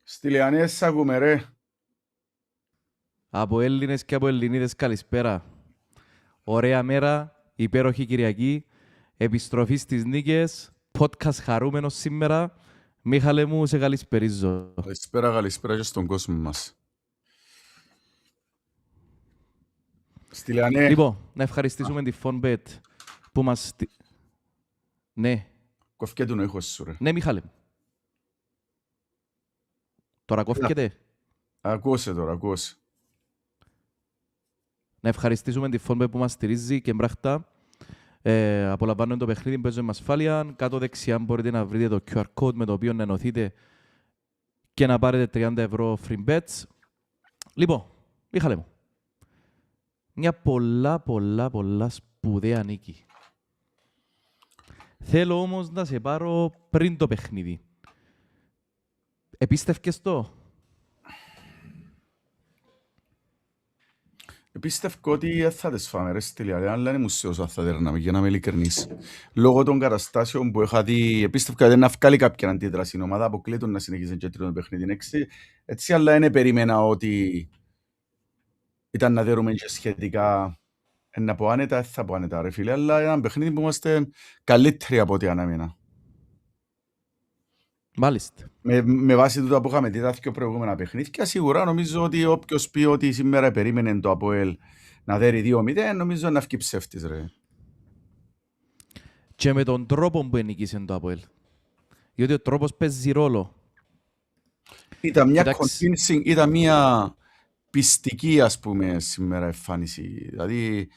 Στυλιανές ακούμε ρε. Από Έλληνες και από Ελληνίδες καλησπέρα. Ωραία μέρα, υπέροχη Κυριακή, επιστροφή στις νίκες, podcast χαρούμενος σήμερα. Μίχαλε μου, σε καλησπερίζω. Καλησπέρα και στον κόσμο μας. Στυλιανέ, Λοιπόν, να ευχαριστήσουμε τη Fonbet που μας... Ναι, κοφκέ του ο ήχος σου ρε. ναι Μίχαλε. Τώρα κόφκεται. Ακούσε τώρα, ακούσε. Να ευχαριστήσουμε τη Fonbet που μας στηρίζει και μπράχτα. Απολαμβάνουμε το παιχνίδι, παίζουμε με ασφάλεια. Κάτω δεξιά μπορείτε να βρείτε το QR code με το οποίο να ενωθείτε και να πάρετε 30 ευρώ free bets. Λοιπόν, Μίχαλε μου, μια πολλά σπουδαία νίκη. Θέλω όμως να σε πάρω πριν το παιχνίδι. Επίστευκες το? Πίστευκω ότι θα τις φάμε ρε Στυλιανέ, αλλά είναι μουσείος αν θα δέρναμε, για να είμαι ειλικρινής. Λόγω των καταστάσεων που είχα δει, πίστευκα ότι να βγάλει κάποια αντίδραση η ομάδα, αποκλείτων να συνεχίσει και τρίτον παιχνίδι. Έτσι, αλλά δεν περίμενα ότι ήταν να δέρουμε και σχετικά. Να πω άνετα, δεν θα πω άνετα ρε φίλε, αλλά ένα παιχνίδι που είμαστε καλύτεροι από ό,τι ανάμενα. Μάλιστα. Με βάση τούτα που είχαμε δει τα δύο προηγούμενα παιχνίδια, σίγουρα νομίζω ότι όποιος πει ότι σήμερα περίμενε το ΑΠΟΕΛ να δέρει 2-0, νομίζω να βγει ψεύτης ρε. Και με τον τρόπο που ενίκησε το ΑΠΟΕΛ. Διότι ο τρόπος παίζει ρόλο. Ήταν μια Κοιτάξτε. convincing, ήταν μια πιστική ας πούμε σήμερα εμφάνιση. Δηλαδή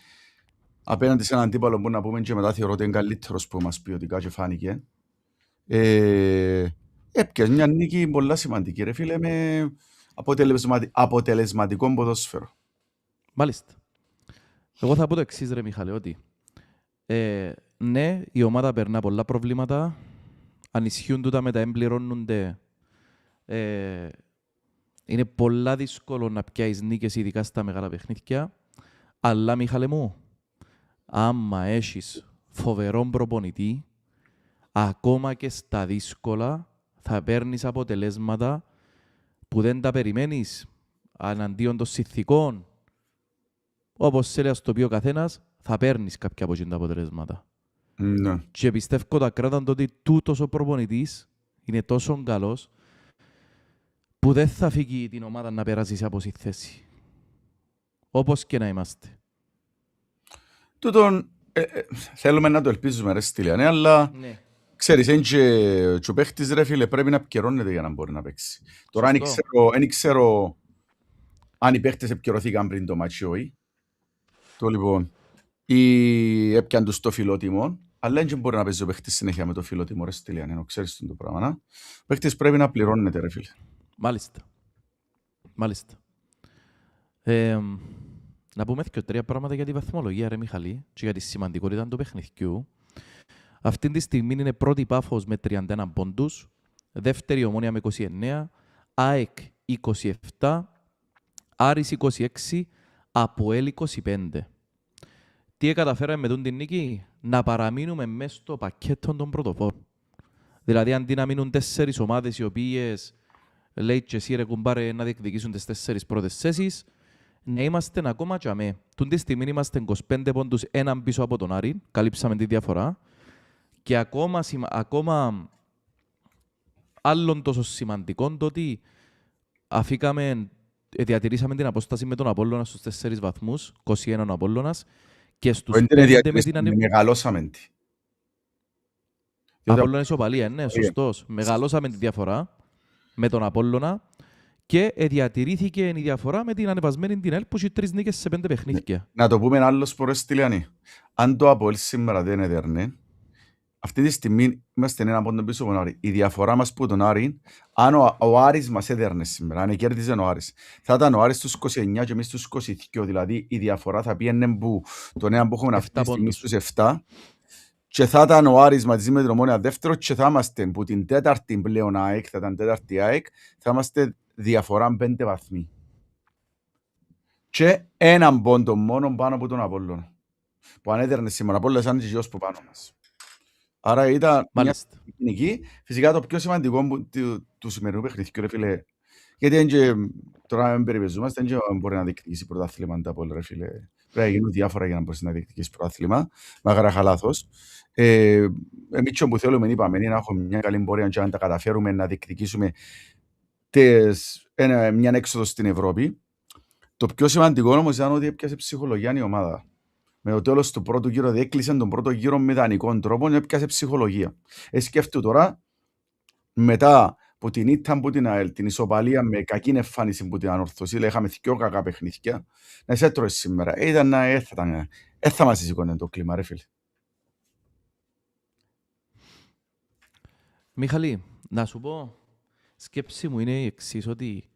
απέναντι σε έναν αντίπαλο που να πούμε και μετά θεωρώ ότι είναι καλύτερος που μας ποιοτικά και φάνηκε. Έπιασε μια νίκη πολλά σημαντική ρε φίλε με αποτελεσματικό ποδόσφαιρο. Μάλιστα. Εγώ θα πω το εξής ρε Μιχάλη, ότι ναι, η ομάδα περνά πολλά προβλήματα, αν ισχύουν τούτα μετά εμπληρώνονται, είναι πολλά δύσκολο να πιάσεις νίκες ειδικά στα μεγάλα παιχνίδια, αλλά Μιχάλη μου, άμα έχεις φοβερόν προπονητή, ακόμα και στα δύσκολα θα παίρνεις αποτελέσματα που δεν τα περιμένεις αναντίον των συνθηκών. Όπως θέλει να το πει ο καθένας, θα παίρνεις κάποια από τα αποτελέσματα. Ναι. Και πιστεύω τα κράταν το ότι τούτος ο προπονητής είναι τόσο καλός που δεν θα φύγει την ομάδα να περάσει σε αποσυθέση. Όπως και να είμαστε. Τούτον θέλουμε να το ελπίζουμε ρε Στυλιανέ, αλλά Ναι. ξέρεις, είναι και ο παίχτης ρε φίλε πρέπει να επικαιρώνεται για να μπορεί να παίξει. Τώρα δεν ξέρω αν οι παίχτες επικαιρωθήκαν πριν το μάτσι όχι. Το λοιπόν, ή έπιαν τους το φιλότιμο, αλλά δεν μπορεί να παίζει ο παίχτης συνέχεια με το φιλότιμο ρε Στυλιανέ, ξέρεις το πράγμα. Να. Ο παίχτης πρέπει να πληρώνεται ρε φίλε. Μάλιστα. Μάλιστα. Να πούμε και τρία πράγματα για τη βαθμολογία, ρε Μιχαλή, και για τη σημαντικότητα του παιχνιδιού. Αυτή τη στιγμή είναι πρώτη Πάφος με 31 πόντους, δεύτερη Ομόνια με 29, ΑΕΚ 27, Άρης 26, ΑΠΟΕΛ 25. Τι καταφέραμε με την νίκη? Να παραμείνουμε μέσα στο πακέτο των πρωτοφόρων. Δηλαδή, αντί να μείνουν 4 ομάδες οι οποίες λέει και εσύ ρε κουμπάρε να διεκδικήσουν τις 4 πρώτες θέσεις, να είμαστε ακόμα και αμέ. Τούν τη στιγμή είμαστε 25 πόντους έναν πίσω από τον Άρη, καλύψαμε τη διαφορά. Και ακόμα άλλον τόσο σημαντικό το ότι διατηρήσαμε την απόσταση με τον Απόλλωνα στους 4 βαθμούς, 21 ο Απόλλωνας, και στους 5 με την ανεβολή. Μεγαλώσαμε τη. Απόλλωνα ισοπαλία, ναι, σωστός. Μεγαλώσαμε τη διαφορά με τον Απόλλωνα και διατηρήθηκε η διαφορά με την ανεβασμένη την ΕΛ που έχει 3 νίκες σε 5 παιχνίδια. Να το πούμε άλλο σπορές Στυλιανή. Αν το Απόελ σήμερα δεν έδερνε, αυτή τη στιγμή είμαστε ένα πόντο πίσω από τον Άρη. Η διαφορά μας που τον Άρη, αν ο Άρης μας έδερνε σήμερα, αν κέρδιζε ο Άρης, θα ήταν ο Άρης στους 29 και εμείς στους 22. Δηλαδή η διαφορά θα πήγαινε που τον ένα που έχουμε αυτή τη στιγμή στους 7 και θα ήταν ο Άρης μαζί με την Ομόνια δεύτερο και θα είμαστε που την τέταρτη πλέον ΑΕΚ, θα ήταν τέταρτη ΑΕΚ, θα είμαστε διαφορά 5 βαθμοί. Και έναν πόντο μόνο πάνω από τον Απόλλωνα. Που αν έδερνε σήμερα, Απόλλωνας ήταν και γιος που πάνω μας. Άρα ήταν μια νίκη. Φυσικά το πιο σημαντικό του σημερινού παιχνιδιού, ρε φίλε, Γιατί τώρα δεν περιπεζόμαστε, δεν μπορεί να διεκδικήσει πρωτάθλημα από ρε φίλε. Πρέπει να γίνουν διάφορα για να μπορείς να διεκδικήσεις πρωτάθλημα. Μαγαράχα λάθος. Εμείς που θέλουμε, είπαμε, είναι να έχουμε μια καλή πορεία και να τα καταφέρουμε να διεκδικήσουμε μια έξοδο στην Ευρώπη. Το πιο σημαντικό όμως ήταν ότι έπιασε ψυχολογία η ομάδα. Με το τέλος του πρώτου γύρου διέκλεισε τον πρώτο γύρο με ιδανικών τρόπων, έπιασε ψυχολογία. Σκέφτου τώρα, μετά που την ήττα που την ΑΕΛ, την ισοπαλία με κακή εμφάνιση που την Ανορθωσία, είχαμε δυο κακά παιχνίδια, να σε έτρωες σήμερα. Ήταν να θα μας σηκώνε το κλίμα, ρε φίλε. Μιχαλή, να σου πω, σκέψη μου είναι η εξής, ότι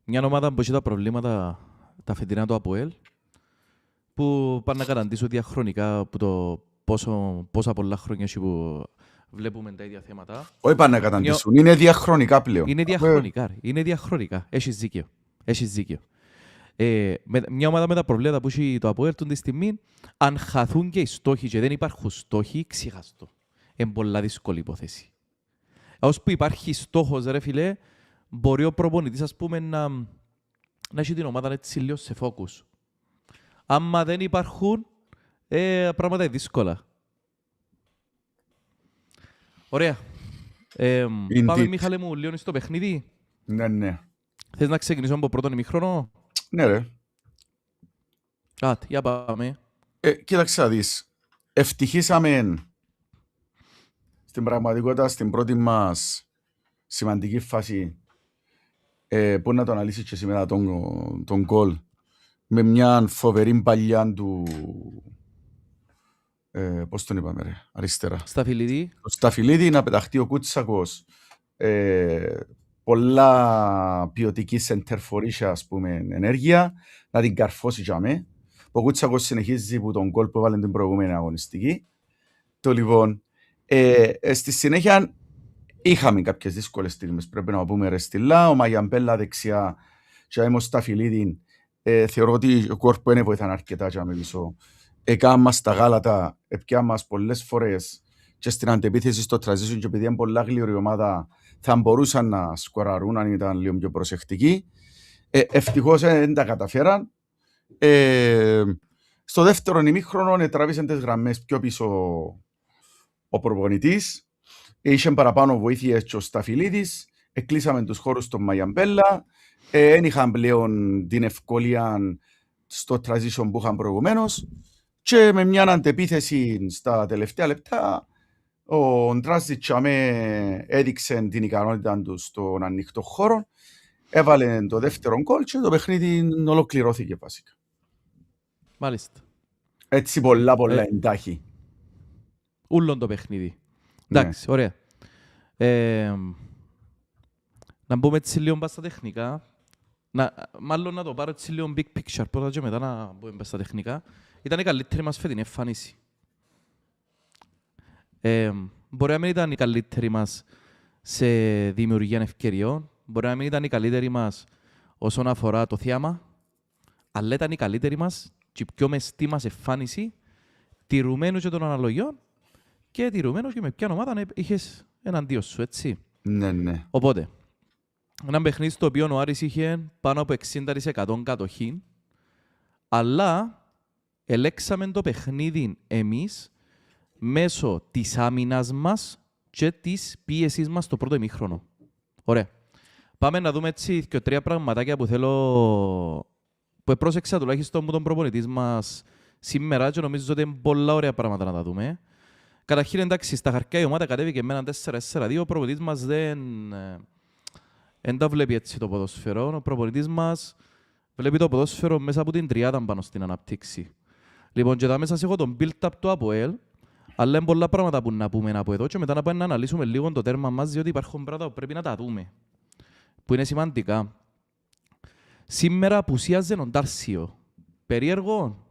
μια ομάδα που έχει τα προβλήματα τα φετινά του ΑΠΟΕΛ, που πάνε να καταντήσω διαχρονικά από το πόσα πολλά χρόνια που βλέπουμε τα ίδια θέματα. Όχι πάνε να καταντήσουν, είναι διαχρονικά πλέον. Είναι διαχρονικά. Έχεις δίκιο. Μια ομάδα με τα προβλήματα που έχει το ΑΠΟΕΛ τη στιγμή, αν χαθούν και οι στόχοι και δεν υπάρχουν στόχοι, ξεχαστώ. Είναι πολλά δύσκολη υπόθεση. Ως που υπάρχει στόχος, ρε φίλε, μπορεί ο προπονητής, ας πούμε, να έχει την ομάδα έτσι λίγο σε focus. Άμα δεν υπάρχουν, πράγματα είναι δύσκολα. Ωραία. Πάμε, Μιχάλε μου, λίγο στο παιχνίδι. Ναι. Θες να ξεκινήσουμε από πρώτον ημίχρονο? Ναι, ρε. Για πάμε. Κοίταξε να δεις. Ευτυχήσαμε στην πραγματικότητα στην πρώτη μας σημαντική φάση που να το αναλύσεις και σήμερα τον γκολ με μια φοβερή παλιά του πώς τον είπαμε ρε, αριστερά. Σταφυλίδη να πεταχτεί ο Κούτσακος πολλά ποιοτική σεντερφορίσια ας πούμε ενέργεια να την καρφώσει για με. Ο Κούτσακος συνεχίζει που τον γκολ που έβαλε την προηγούμενη αγωνιστική. Το λοιπόν στη συνέχεια είχαμε κάποιες δύσκολες στιγμές, πρέπει να πούμε ρε στυλά, ο Μαγιαμπέλα δεξιά και ο Σταφυλίδη θεωρώ ότι ο κόρπο είναι βοηθάνε αρκετά και με πίσω. Έκαναν μας τα γάλατα, έπιαν μας πολλές φορές και στην αντεπίθεση στο transition και επειδή είναι πολλά γλυωρή ομάδα θα μπορούσαν να σκοραρούν αν ήταν λίγο πιο προσεκτικοί. Ευτυχώς δεν τα καταφέραν. Στο δεύτερο ημίχρονο τραβήσαν τις γραμμές πιο πίσω ο προπονητής. Είχε παραπάνω βοήθειες και ο Σταφυλίδης. Εκλείσαμε τους χώρους των Μαγιαμπέλα. Δεν είχαν πλέον την ευκολία στο transition που είχαν προηγουμένως. Και με μια αντεπίθεση στα τελευταία λεπτά, ο Ντράζιτς έδειξε την ικανότητα του στον ανοιχτό χώρο. Έβαλε το δεύτερο γκολ και το παιχνίδι ολοκληρώθηκε βασικά. Μάλιστα. Έτσι πολλά εντάχει. Ούλον το παιχνίδι. Εντάξει, ωραία. Να μπούμε έτσι λίγο στα τεχνικά. Μάλλον να το πάρω έτσι λίγο big picture πρώτα και μετά να μπούμε στα τεχνικά. Ήταν η καλύτερη μας φετινή εμφάνιση. Μπορεί να μην ήταν η καλύτερη μας σε δημιουργία ευκαιριών, μπορεί να μην ήταν η καλύτερη μας όσον αφορά το θίαμα, αλλά ήταν η καλύτερη μας και η πιο μεστή μας εμφάνιση, τηρουμένου και των αναλογιών και τηρουμένου και με ποια ομάδα είχες εναντίον σου, έτσι. Ναι. Οπότε, ένα παιχνίδι στο οποίο ο Άρης είχε πάνω από 60% κατοχή, αλλά ελέξαμε το παιχνίδι εμείς μέσω της άμυνας μας και της πίεσης μας στο πρώτο ημίχρονο. Ωραία. Πάμε να δούμε έτσι και τρία πραγματάκια που θέλω, που πρόσεξα τουλάχιστον μου τον προπονητής μας σήμερα και νομίζω ότι είναι πολλά ωραία πράγματα να τα δούμε. Καταρχήν, εντάξει, στα χαρτιά η ομάδα κατέβηκε με έναν 4-4-2, ο προπονητής μας δεν τα βλέπει έτσι το ποδόσφαιρο. Ο προπονητής μας βλέπει το ποδόσφαιρο μέσα από την τριάδα πάνω στην αναπτύξη. Λοιπόν, και εδώ μέσα έχω τον build-up του ΑΠΟΕΛ, αλλά είναι πολλά πράγματα που να πούμε από εδώ και μετά να πάμε να αναλύσουμε λίγο το τέρμα μας, διότι υπάρχουν πράγματα που πρέπει να τα δούμε, που είναι σημαντικά. Σήμερα απουσίαζε ο Ντάρσιο. Περίεργο.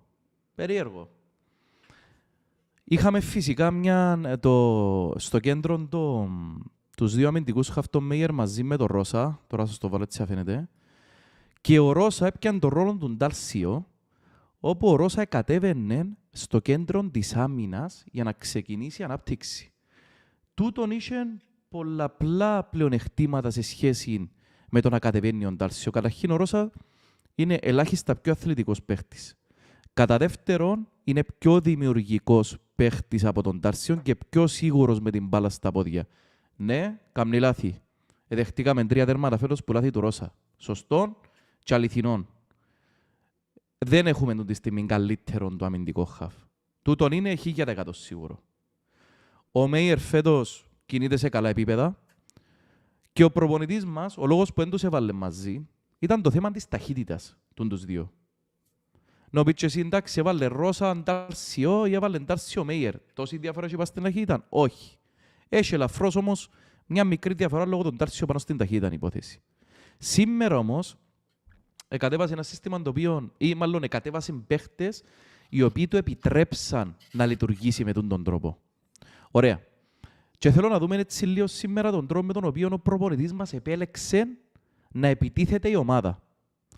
Είχαμε φυσικά στο κέντρο τους δύο αμυντικούς Χαυτομέγερ μαζί με τον Ρώσα, τώρα σας το βάλω έτσι αφαίνεται, και ο Ρώσα έπιανε τον ρόλο του Ντάρσιο, όπου ο Ρώσα κατέβαινε στο κέντρο της άμυνας για να ξεκινήσει η ανάπτυξη. Τούτον είχε πολλαπλά πλεονεκτήματα σε σχέση με το να κατεβαίνει ο Ντάλσιο. Καταρχήν ο Ρώσα είναι ελάχιστα πιο αθλητικός παίχτης. Κατά δεύτερον, είναι πιο δημιουργικός παίχτης από τον Ντάλσιο και πιο σίγουρος με την μπάλα στα πόδια. Ναι, καμνή λάθη. Δεχτήκαμε 3 τέρματα φέτος που λάθη του Ρώσα. Σωστόν και αληθινών. Δεν έχουμε τούτη στιγμή καλύτερον το αμυντικό χαφ. Τούτον είναι 1000% σίγουρο. Ο Μέιερ φέτος κινείται σε καλά επίπεδα και ο προπονητής μας, ο λόγος που δεν τους έβαλε μαζί, ήταν το θέμα της ταχύτητας των τους δύο. Νομίζω εσύ εντάξει έβαλε Ρώσα Ντάλσιο ή έβαλε Ντάλσιο Μέιερ. Τόση διαφορά έχει πάει στην ταχύτητα. Όχι. Έχει ελαφρώς όμως μια μικρή διαφορά λόγω των Ντάλσιο πάνω στην ταχύτητα υπόθεση. Σήμερα όμως κατέβασε ένα σύστημα το οποίο, ή μάλλον κατέβασε παίχτες οι οποίοι του επιτρέψαν να λειτουργήσει με τον τρόπο. Ωραία. Και θέλω να δούμε έτσι λίγο σήμερα τον τρόπο με τον οποίο ο προπονητής μας επέλεξε να επιτίθεται η ομάδα.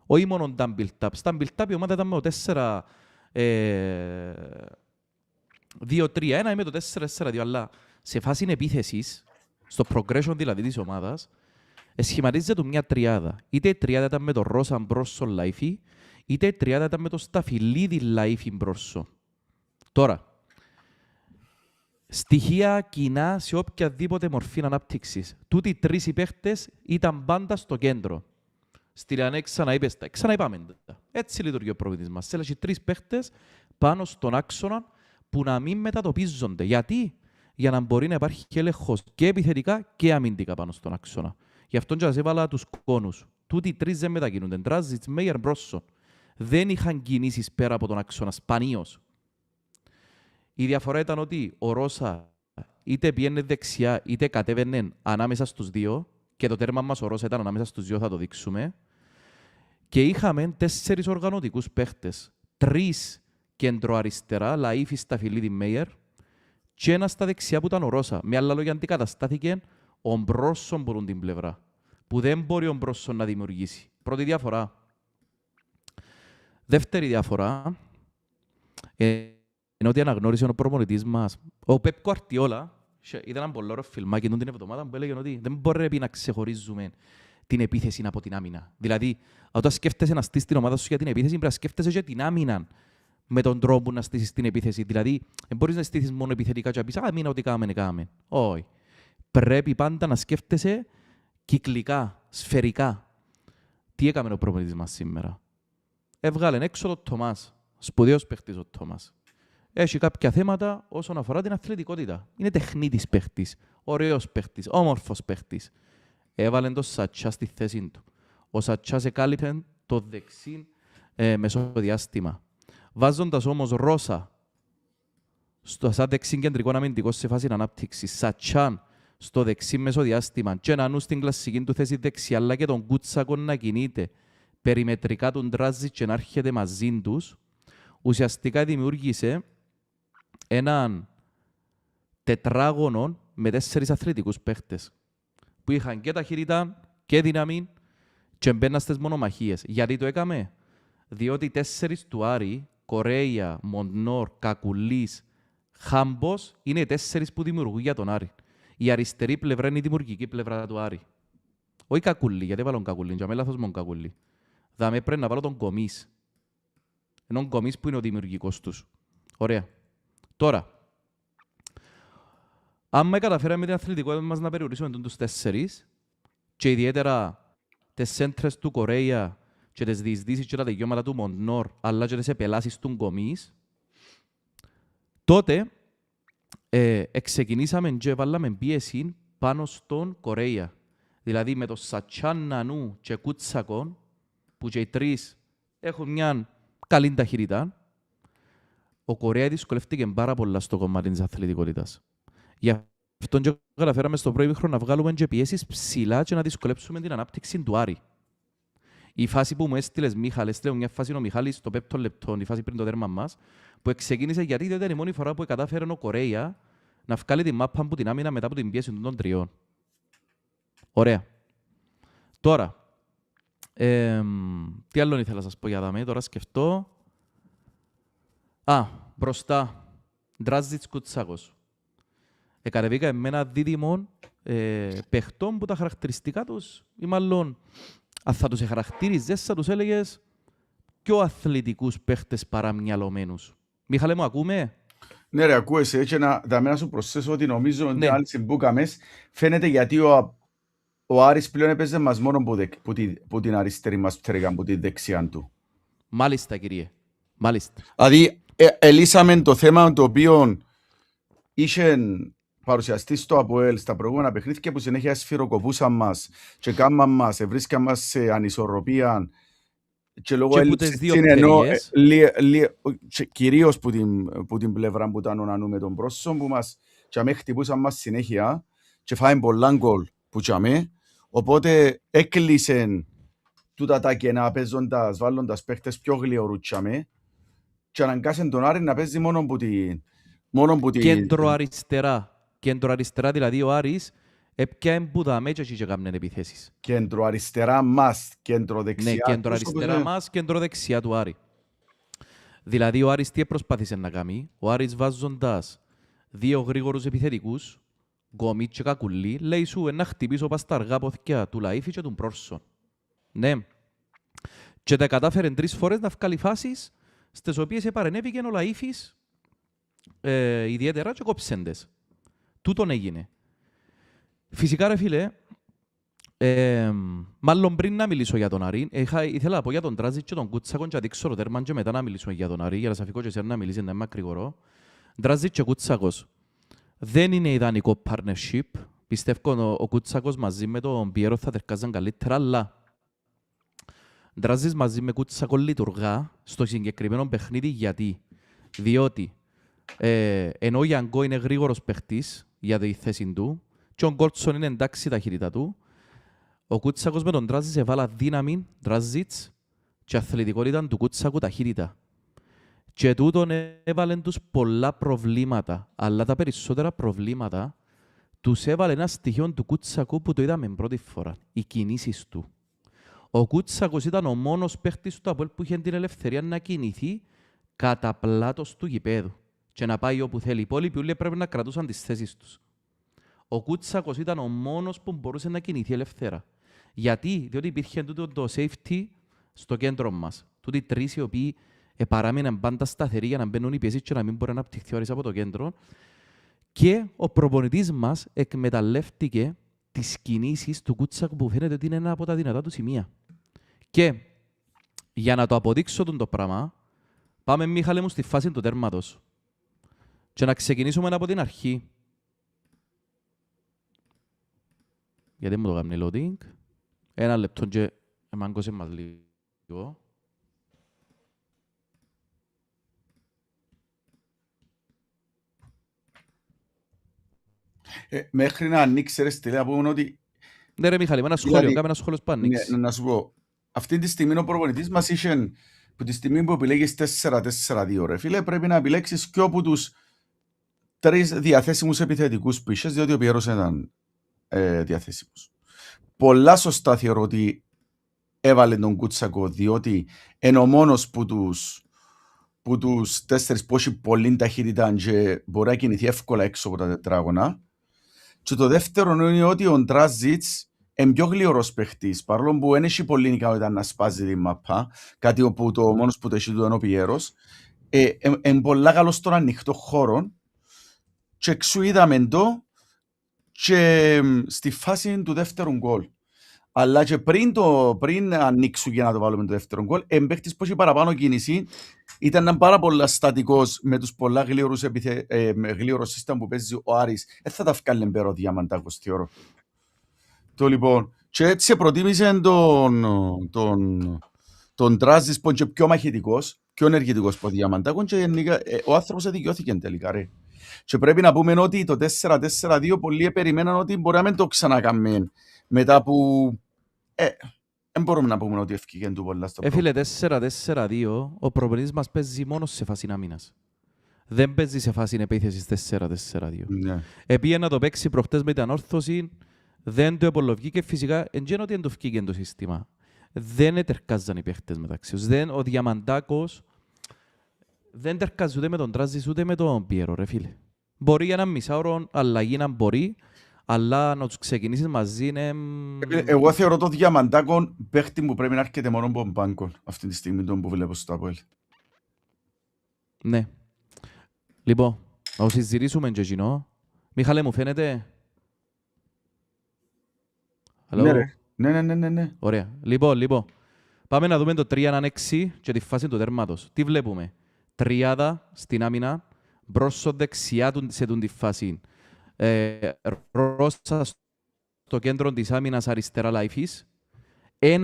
Όχι μόνο τα build-up. Στα build-up η ομάδα ήταν με το 4-2-3-1 ή με το 4-4-2, αλλά σε φάση επίθεσης, στο progression δηλαδή της ομάδας, σχηματίζεται μια τριάδα. Είτε η τριάδα ήταν με το Ρώσα Μπρόσο Λάιφι, είτε η τριάδα ήταν με το Σταφυλίδη Λάιφι Μπρόσο. Τώρα, στοιχεία κοινά σε οποιαδήποτε μορφή ανάπτυξης. Τούτοι οι τρεις οι παίχτες ήταν πάντα στο κέντρο. Στη Λιανέ ξαναείπαμε. Έτσι λειτουργεί ο προπονητής μας. Θέλει τρεις παίχτες πάνω στον άξονα που να μην μετατοπίζονται. Γιατί? Για να μπορεί να υπάρχει έλεγχος και επιθετικά και αμυντικά πάνω στον άξονα. Γι' αυτό και σας έβαλα τους κόνους. Τούτοι οι τρεις δεν μετακινούνται. Ντράζιτς, Μέιερ, Μπρόσο. Δεν είχαν κινήσεις πέρα από τον άξονα, σπανίως. Η διαφορά ήταν ότι ο Ρώσα είτε πήγαινε δεξιά είτε κατέβαινε ανάμεσα στους δύο και το τέρμα μας ο Ρώσα ήταν ανάμεσα στους δύο, θα το δείξουμε. Και είχαμε 4 οργανωτικούς παίχτες. 3 κεντροαριστερά, Λαΐφη, Σταφυλίδη, Μέιερ και ένα στα δεξιά που ήταν ο Ρώσα. Με άλλα λόγια αντικαταστάθηκε ο Μπρόσο μπορούν την πλευρά. Που δεν μπορεί ο Μπρόσο να δημιουργήσει. Πρώτη διαφορά. Δεύτερη διαφορά είναι ότι αναγνώρισε ο προπονητής μας, ο Πεπ Γκουαρδιόλα, είδα έναν πολύ ωραίο φιλμάκι την εβδομάδα που έλεγε ότι δεν μπορεί να ξεχωρίζουμε την επίθεση από την άμυνα. Δηλαδή, όταν σκέφτεσαι να στήσεις την ομάδα σου για την επίθεση, πρέπει να σκέφτεσαι και την άμυνα με τον τρόπο να στήσεις την επίθεση. Δηλαδή, δεν μπορείς να στήσεις μόνο επιθετικά και να πεις «Α, ό,τι κάμε». Όχι. Πρέπει πάντα να σκέφτεσαι κυκλικά, σφαιρικά. Τι έκαμε ο προπονητής μας σήμερα? Έβγαλε έξω το Τομάς, σπουδαίος παίχτης ο Τομάς. Έχει κάποια θέματα όσον αφορά την αθλητικότητα. Είναι τεχνίτης παίχτης, ωραίος παίχτης, όμορφος παίχτης. Έβαλε τον Σατσά στη θέση του. Ο Σατσάς εκάλυπε το δεξί μεσοδιάστημα. Βάζοντας όμως Ρώσα σαν δεξί κεντρικό αμυντικό σε φάση ανάπτυξης, Σατσάν στο δεξί μεσοδιάστημα και να νου στην κλασική του θέση δεξιά, αλλά και τον Κούτσακο να κινείται περιμετρικά τον Ντράζι και να έρχεται μαζί τους, ουσιαστικά δημιούργησε έναν τετράγωνο με 4 αθλητικούς παίχτες που είχαν και ταχύτητα και δύναμη και μπαίναν στις μονομαχίες. Γιατί το έκαμε? Διότι οι 4 του Άρη, Κορέια, Μοντνόρ, Κακουλής, Χάμπος, είναι οι 4 που δημιουργούν για τον Άρη. Η αριστερή πλευρά είναι η δημιουργική πλευρά του Άρη. Όχι Κακουλή, γιατί βάλω Κακουλή, για μένα λάθος μόνο Κακουλή. Δάμε πρέπει να βάλω τον Κομής. Ενώ ο Κομής που είναι ο δημιουργικός τους. Ωραία. Τώρα, άμα καταφέραμε την αθλητικότητα μας να περιορίσουμε τους 4 και ιδιαίτερα τις σέντρες του Κορέια και τις διεισδύσεις και τα δικαιώματα του Μοντνόρ, αλλά και τις επελάσεις του Κομής, τότε ξεκινήσαμε και βάλαμε πίεση πάνω στον Κορέια. Δηλαδή με το Σατσάν, Νανού και Κούτσακον, που και οι 3 έχουν μια καλή ταχύτητα, ο Κορέα δυσκολεύτηκε πάρα πολλά στο κομμάτι της αθλητικότητας. Γι' αυτό και καταφέραμε στο πρώτο χρόνο να βγάλουμε και πιέσεις ψηλά και να δυσκολέψουμε την ανάπτυξη του Άρη. Η φάση που μου έστειλες, Μίχαλ, έστειλε μια φάση ο Μιχάλης στο 5ο λεπτό, η φάση πριν το τέρμα μας, που ξεκίνησε γιατί δεν ήταν η μόνη φορά που κατάφερε ο Κορέα να βγάλει τη μάπα από την άμυνα μετά από την πίεση των 3. Ωραία. Τώρα, τι άλλο ήθελα να σας πω για δάμε, τώρα σκεφτώ. Μπροστά, Ντράζιτς Κουτσάκος. Εκατεβήκα με ένα δίδυμο παιχτών που τα χαρακτηριστικά τους, ή μάλλον αν θα τους χαρακτήριζες, θα τους έλεγες πιο αθλητικούς παίχτες παραμυαλωμένους. Μιχάλε μου, ακούμε? Ναι ρε, ακούεσαι και να σου προσθέσω ότι νομίζω ότι Ναι. άλλη συμπούκαμες φαίνεται γιατί ο Άρης πλέον έπαιζε μας μόνο που την αριστερή μας πτέρυγα, που τη δεξιά του. Μάλιστα, κύριε. Μάλιστα. Δηλαδή, ελύσαμε το θέμα το οποίο είχε παρουσιαστεί στο ΑΠΟΕΛ στα προηγούμενα παιχνίδια που συνέχεια σφυροκοπούσαν μας και κάμαν μας, βρίσκαν μας σε ανισορροπία και λόγω Και που τις έλλειψης δύο συνεννόησης, πτέρυγες. κυρίως που την πλευρά που ήταν ο Νανού με τον πρόσωπο που μας και αμέ χτυπούσαν μας συνέχεια και φάμε πολλά γκολ που και αμέ, οπότε έκλεισαν τούτα τα κενά παίζοντας, βάλλοντας παίχτες πιο γλυωρούς και αμέ και αναγκάσαν τον Άρη να παίζει μόνο που την... Κέντρο αριστερά. Κέντρο αριστερά, δηλαδή ο Άρης έπιανε που τα μέτια και έκαναν επιθέσεις. Κέντρο αριστερά μας, κέντρο δεξιά. Ναι, κέντρο αριστερά μας, κέντρο δεξιά του Άρη. Δηλαδή ο Άρης τι προσπάθησε να κάνει? Ο Άρης βάζοντας δύο γρήγορους επιθετικούς, Γκόμιτ και Κακουλή, λέει σου να χτυπήσω πας τα αργά ποθηκιά του Λαΐφη και του Πρόσον. Ναι. Και τα κατάφερε 3 φορές να βγάλει φάσεις στις οποίες επαρενέβηκε ο Λαΐφης ιδιαίτερα και κόψεντες. Τούτον έγινε. Φυσικά ρε φίλε, μάλλον πριν να μιλήσω για τον Άρη, ήθελα να πω για τον Τράζιτ και τον Κούτσακον και να δείξω το τέρμαν και μετά να μιλήσω για τον Άρη, για να σας αφήκω και εσένα να μιλήσει, να είμαι ακρηγορό. Τράζιτ και Κούτσακος δεν είναι ιδανικό partnership. Πιστεύω ο Κούτσακος μαζί με τον Πιέρο θα τερκάζαν καλύτερα, αλλά Τράζιτ μαζί με Κούτσακο λειτουργά στο συγκεκριμένο παιχνίδι γιατί. Διότι ενώ ο Γιάνγκο είναι γρήγορος παίχτης για τη θέση του και ο Γκόρτσον είναι εντάξει ταχύτητα του, ο Κούτσακος με τον Τράζιτς έβαλα δύναμη, Τράζιτς, και αθλητικότητα του Κούτσακου ταχύτητα. Και τούτον έβαλε τους πολλά προβλήματα, αλλά τα περισσότερα προβλήματα τους έβαλε ένα στοιχείο του Κούτσακου που το είδαμε πρώτη φορά, οι κινήσεις του. Ο Κούτσακος ήταν ο μόνος παίχτης του ΑΠΟΕΛ που είχε την ελευθερία να κινηθεί κατά πλάτος του γηπέδου και να πάει όπου θέλει. Οι υπόλοιποι όλοι πρέπει να κρατούσαν τις θέσεις τους. Ο Κούτσακος ήταν ο μόνος που μπορούσε να κινηθεί ελεύθερα. Γιατί? Διότι υπήρχε το safety στο κέντρο μας. Τούτοι τρεις οι οποίοι παράμεναν πάντα σταθεροί για να μπαίνουν οι πιέσεις και να μην μπορεί να απτυχθεί ώρες από το κέντρο. Και ο προπονητής μας εκμεταλλεύτηκε τις κινήσεις του Κούτσακου που φαίνεται ότι είναι ένα από τα δυνατά του σημεία. Και για να το αποδείξω το πράγμα, πάμε Μίχαλε μου στη φάση του τέρματος. Και να ξεκινήσουμε από την αρχή. Γιατί μου το κάνει loading. Ένα λεπτό και μάγκωσε μας λίγο. Μέχρι να ανοίξει ρε στήλε, να πούμε ότι... Ναι ρε Μιχάλη, με ένα σχόλιο, κάμε ένα σχόλιο που ανοίξει. Ναι, να σου πω, αυτή τη στιγμή ο προπονητής μας είχε, που τη στιγμή που επιλέγεις 4-4-2 ρε φίλε, πρέπει να επιλέξεις και όπου τους 3 διαθέσιμους επιθετικούς πίσες, διότι ο Πιέρος ήταν διαθέσιμος. Πολλά σωστά θεωρώ ότι έβαλε τον Κούτσακο, διότι είναι ο μόνος που τους 4 που έχει πολύ ταχύτητα και μπορεί να κινηθεί εύκολα έξω από τα τετράγωνα. Και το δεύτερο είναι ότι ο Ντράζιτς είναι πιο γλυωρός παίχτης, παρόλο που δεν έχει πολύ ικανότητα να σπάζει τη μαπά, κάτι όπου το μόνος που το έχει του είναι ο Πιέρος. Είναι πολλά καλό στον ανοιχτό χώρο και εξού είδαμε το και στη φάση του δεύτερου γκολ. Αλλά και πριν ανοίξουν για να το βάλουμε το δεύτερο γκολ, παίχτης που έχει παραπάνω κίνηση, ήταν πάρα πολλά στατικός με τους πολλά γλύωρους σύστημα που παίζει ο Άρης. Δεν θα τα βγάλει μπέρο Διαμαντάκος, θεωρώ. Το λοιπόν, και έτσι προτίμησε τον Τράζης που είναι πιο μαχητικός, πιο ενεργητικός από Διαμαντάκος και ο άνθρωπος δικαιώθηκε τελικά, ρε. Και πρέπει να πούμε ότι το 4-4-2 πολλοί περιμέναν ότι μπορεί να μην το ξανακάμε μετά που δεν μπορούμε να πούμε ότι ευκήγεν του πολλά στο Φίλε, 4-4-2, ο προπονητής μας παίζει μόνο σε φάση άμυνας. Δεν παίζει σε φάση επίθεσης 4-4-2. Ναι. Επήγε να το παίξει προχτές με την ανόρθωση, δεν το επολογεί και φυσικά εν γένω ότι δεν το ευκήγεν το σύστημα. Δεν ετερκάζαν οι παίχτες μεταξύ τους. Ο Διαμαντάκος δεν τερκάζει ούτε με τον Τράζης ούτε με τον Πιέρο, ρε φίλε. Μπορεί για ένα μισάωρο αλλαγή να μπορεί, Αλλά να τους ξεκινήσεις μαζί είναι... Εγώ θεωρώ το Διαμαντάκο παίχτη που πρέπει να έρχεται μόνο από τον πάγκο αυτή τη στιγμή τον που βλέπω στο ΑΠΟΕΛ. Ναι. Λοιπόν, να το συζητήσουμε και εκείνο. Μιχάλε, μου φαίνεται... Ναι, ρε. Ναι. Ωραία. Λοιπόν. Πάμε να δούμε το 3-6 και τη φάση του τέρματος. Τι βλέπουμε. Τριάδα στην άμυνα, μπρόσο δεξιά σε τη φάση. Ρώσα στο κέντρο της άμυνας αριστερά Λάιφης.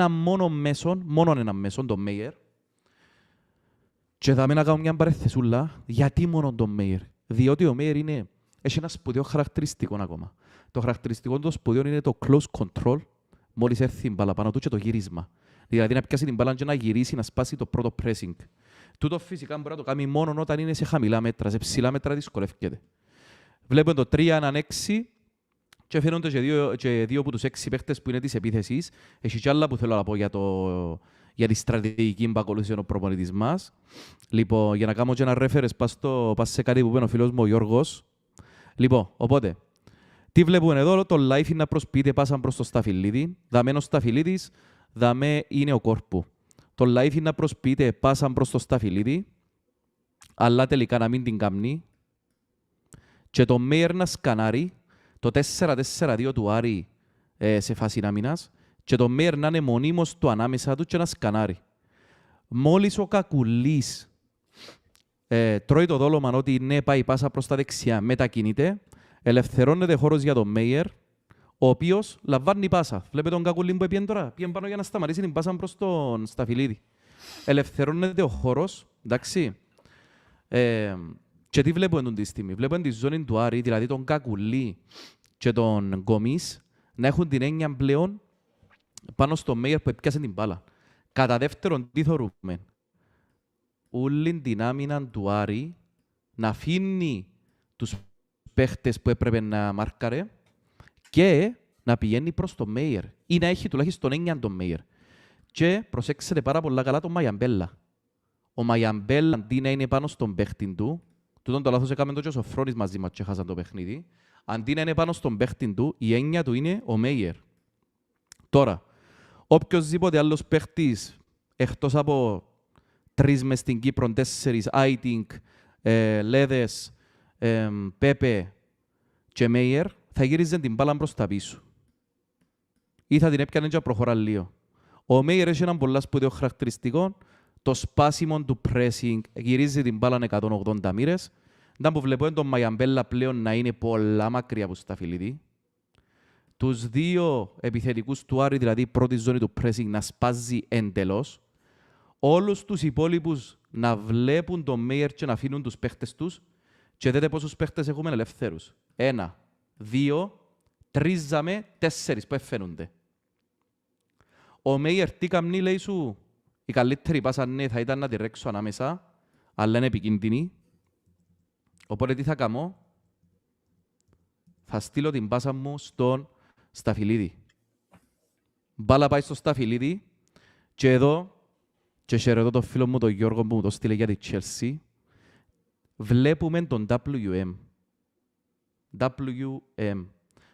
Μόνο ένα μέσον, τον Μέιερ. Και θα να κάνω μια παρεθεσούλα. Γιατί μόνο τον Μέιερ. Διότι ο Μέιερ έχει ένα σπουδαίο χαρακτηριστικό ακόμα. Το χαρακτηριστικό του σπουδαίο είναι το close control, μόλις έρθει η μπάλα πάνω του και το γύρισμα. Δηλαδή να πιάσει την μπάλα και να γυρίσει, να σπάσει το πρώτο pressing. Τούτο φυσικά μπορεί να το κάνει μόνο όταν είναι σε χαμηλά μέτρα, σε ψηλά μέτρα δυσκολεύεται. Βλέπουμε το 3-6 και φαίνονται και δύο από τους 6 παίχτες που είναι της επίθεσης. Έχει κι άλλα που θέλω να πω για τη στρατηγική που ακολούθησε ο προπονητής μας. Λοιπόν, για να κάνω και ένα reference, πας σε κάτι που είπε ο φίλος μου ο Γιώργος. Λοιπόν, οπότε, τι βλέπουμε εδώ, το live είναι να προσποιείται πάσα προς το Σταφυλίδη. Δαμένος Σταφυλίδης, δαμέ είναι ο Κόρπου. Το live είναι να προσποιείται πάσα προς το Σταφυλίδη, αλλά τελικά να μην την κάνει. Και το Μέιερ να σκανάρει, το 4-4-2 του Άρη σε φάση άμυνας, και το Μέιερ να είναι μονίμως του ανάμεσα του και να σκανάρει. Μόλις ο Κακουλής τρώει το δόλωμα ότι ναι, πάει πάσα προς τα δεξιά, μετακινείται, ελευθερώνεται χώρος για τον Μέιερ, ο οποίος λαμβάνει πάσα. Βλέπετε τον Κακουλή που έπιεν τώρα, πιέν πάνω για να σταματήσει την πάσα προς τον Σταφυλίδη. Ελευθερώνεται ο χώρος, εντάξει. Και τι βλέπουμε τον τη στιγμή. Βλέπουμε τη ζώνη του Άρη, δηλαδή τον Κακουλή και τον Γκομής, να έχουν την έννοια πλέον πάνω στο Μέιερ που έπιασε την μπάλα. Κατά δεύτερον, τι θεωρούμε. Όλη την άμυνα του Άρη να αφήνει τους παίχτες που έπρεπε να μάρκαρε και να πηγαίνει προς το Μέιερ ή να έχει τουλάχιστον έννοια τον Μέιερ. Και προσέξτε πάρα πολλά καλά τον Μαγιαμπέλα. Ο Μαγιαμπέλα αντί να είναι πάνω στον παίχτη του, τούτον το λάθος έκαμε το και ο Σοφρόνης μαζί μας και χάσαν το παιχνίδι, αντί να είναι πάνω στον παίχτη του, η έννοια του είναι ο Μέιερ. Τώρα, οποιοσδήποτε άλλος παίχτης, εκτός από 3 μες στην Κύπρο, 4, Άιτινγκ, Λέδες, Πέπε και Μέιερ, θα γύριζε την μπάλα προς τα πίσω. Ή θα την έπιανε και προχωρά λίγο. Ο Μέιερ έχει έναν πολλά σπουδαίο χαρακτηριστικό, το σπάσιμο του pressing, γυρίζει την μπάλα 180 μοίρες. Ήταν που βλέπουμε τον Μαγιαμπέλα πλέον να είναι πολλά μακριά από Σταφυλίδη. Τους δύο επιθετικούς του Άρη, δηλαδή η πρώτη ζώνη του pressing, να σπάζει εντελώς. Όλους τους υπόλοιπους να βλέπουν τον Μέιερ και να αφήνουν τους παίχτες τους. Και δείτε πόσους παίχτες έχουμε ελευθέρους. 1, 2, 3, 4 που εφαίνονται. Ο Μέιερ τι καμνεί, λέει σου, η καλύτερη πάσα ναι θα ήταν να τη ρέξω ανάμεσα, αλλά είναι επικίνδυνη. Οπότε τι θα κάνω, θα στείλω την πάσα μου στον Σταφυλίδη. Μπάλα πάει στο Σταφυλίδη και εδώ, και χαιρετώ τον φίλο μου τον Γιώργο που μου το στείλε για τη Chelsea, βλέπουμε τον WM.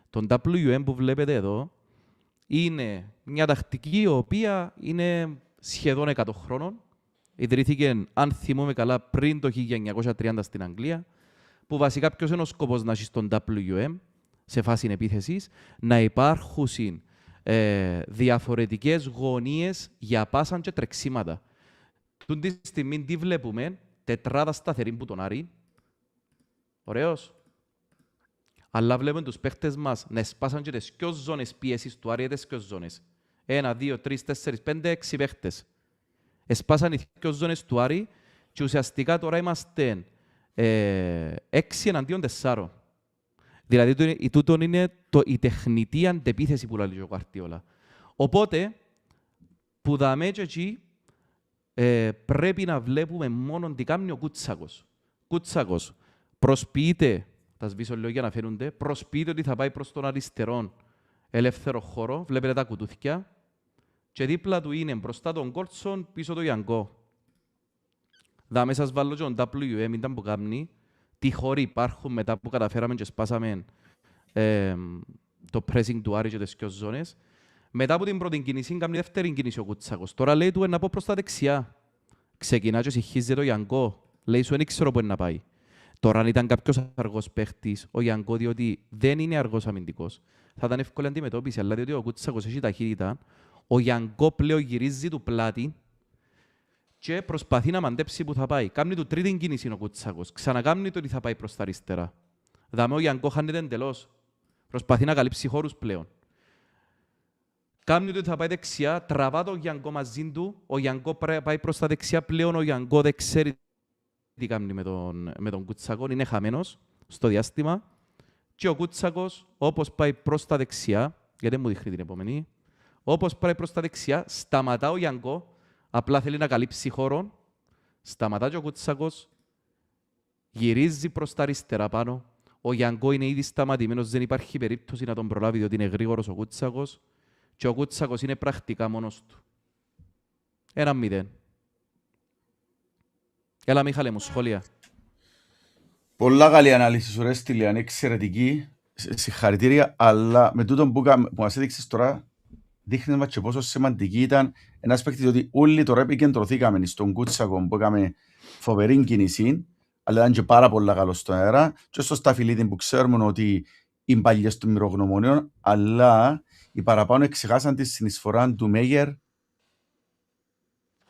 Τον WM που βλέπετε εδώ είναι μια τακτική η οποία είναι σχεδόν 100 χρόνων. Ιδρύθηκε, αν θυμόμαι καλά, πριν το 1930 στην Αγγλία, που βασικά ποιος είναι ο σκοπός να έχει στον WM σε φάση επίθεσης, να υπάρχουν διαφορετικές γωνίες για πάσαν και τρεξίματα. Τούν τη στιγμή τι βλέπουμε, τετράδα σταθερή που τον Άρη. Ωραίος. Αλλά βλέπουμε τους παίχτες μας να σπάσαν και τις δυο ζώνες πίεσης του Άρη, τις δυο ζώνες. 1, 2, 3, 4, 5, 6 παίχτες. Εσπάσαν οι δυο ζώνες του Άρη και ουσιαστικά τώρα είμαστε 6 εναντίον 4. Δηλαδή τούτον είναι η τεχνητή αντεπίθεση που λέει ο Γουαρτιόλα. Οπότε, που δαμε και εκεί, πρέπει να βλέπουμε μόνο τι κάνει ο Κούτσακος. Κούτσακος προσποιείται, θα σβήσω λίγο για να φαίνονται, προσποιείται ότι θα πάει προς τον αριστερό ελεύθερο χώρο, βλέπετε τα κουτούθια, και δίπλα του είναι μπροστά τον Κόρτσον, πίσω το Ιανκό. Δάμε σας βάλω και τον WM, ήταν που κάνει, τι χώροι υπάρχουν μετά που καταφέραμε και σπάσαμε το pressing του Άρη και τις δυο ζώνες. Μετά από την πρώτη κίνηση, κάνει δεύτερη κίνηση ο Κουτσάκος. Τώρα λέει του να πω προς τα δεξιά. Ξεκινά και συγχύζει το Γιανκό. Λέει σου, δεν ξέρω πού να πάει. Τώρα αν ήταν κάποιος αργός παίχτης, ο Γιανκό, διότι δεν είναι αργός αμυντικός, θα ήταν εύκολη αντιμετώπιση. Αλλά διότι ο Κουτσάκος έχει ταχύτητα, ο Γιανκό πλέον γυρίζει του πλάτη και προσπαθεί να μαντέψει που θα πάει. Κάνει του τρίτη κίνηση ο Κουτσάκος. Ξανακάμνει το ότι θα πάει προς τα αριστερά. Δαμε ο Γιανκό χάνεται εντελώς. Προσπαθεί να καλύψει χώρους πλέον. Κάνει το ότι θα πάει δεξιά, τραβά το Γιανκό μαζί του. Ο Γιανκό πάει προς τα δεξιά πλέον. Ο Γιανκό δεν ξέρει τι κάνει με τον Κουτσάκο. Είναι χαμένος στο διάστημα. Και ο Κουτσάκος, όπως πάει προς τα δεξιά, γιατί δεν μου δείχνει την επόμενη, όπως πάει προς τα δεξιά, σταματά ο Γιανκό. Απλά θέλει να καλύψει χώρο. Σταματά και ο Κουτσάκος. Γυρίζει προς τα αριστερά πάνω. Ο Γιανκό είναι ήδη σταματημένος. Δεν υπάρχει περίπτωση να τον προλάβει, διότι είναι γρήγορος ο Κουτσάκος. Και ο Κουτσάκος είναι πρακτικά μόνος του. 1-0. Έλα Μίχαλε μου, σχόλια. Πολλά καλή ανάλυση σου ρε Στυλιανή, εξαιρετική, συγχαρητήρια, αλλά με τούτο που μας έδειξες τώρα, δείχνει μας και πόσο σημαντική ήταν ένας παίκτης, ότι όλοι τώρα επικεντρωθήκαμε στον Κουτσάκο που έκαμε φοβερή κίνηση, αλλά ήταν και πάρα πολλά καλό στον αέρα, και στο Σταφυλίδη που ξέρουμε ότι είναι παλιές των μυρογνωμονίων, αλλά οι παραπάνω εξεχάσαν τη συνεισφορά του Μέγερ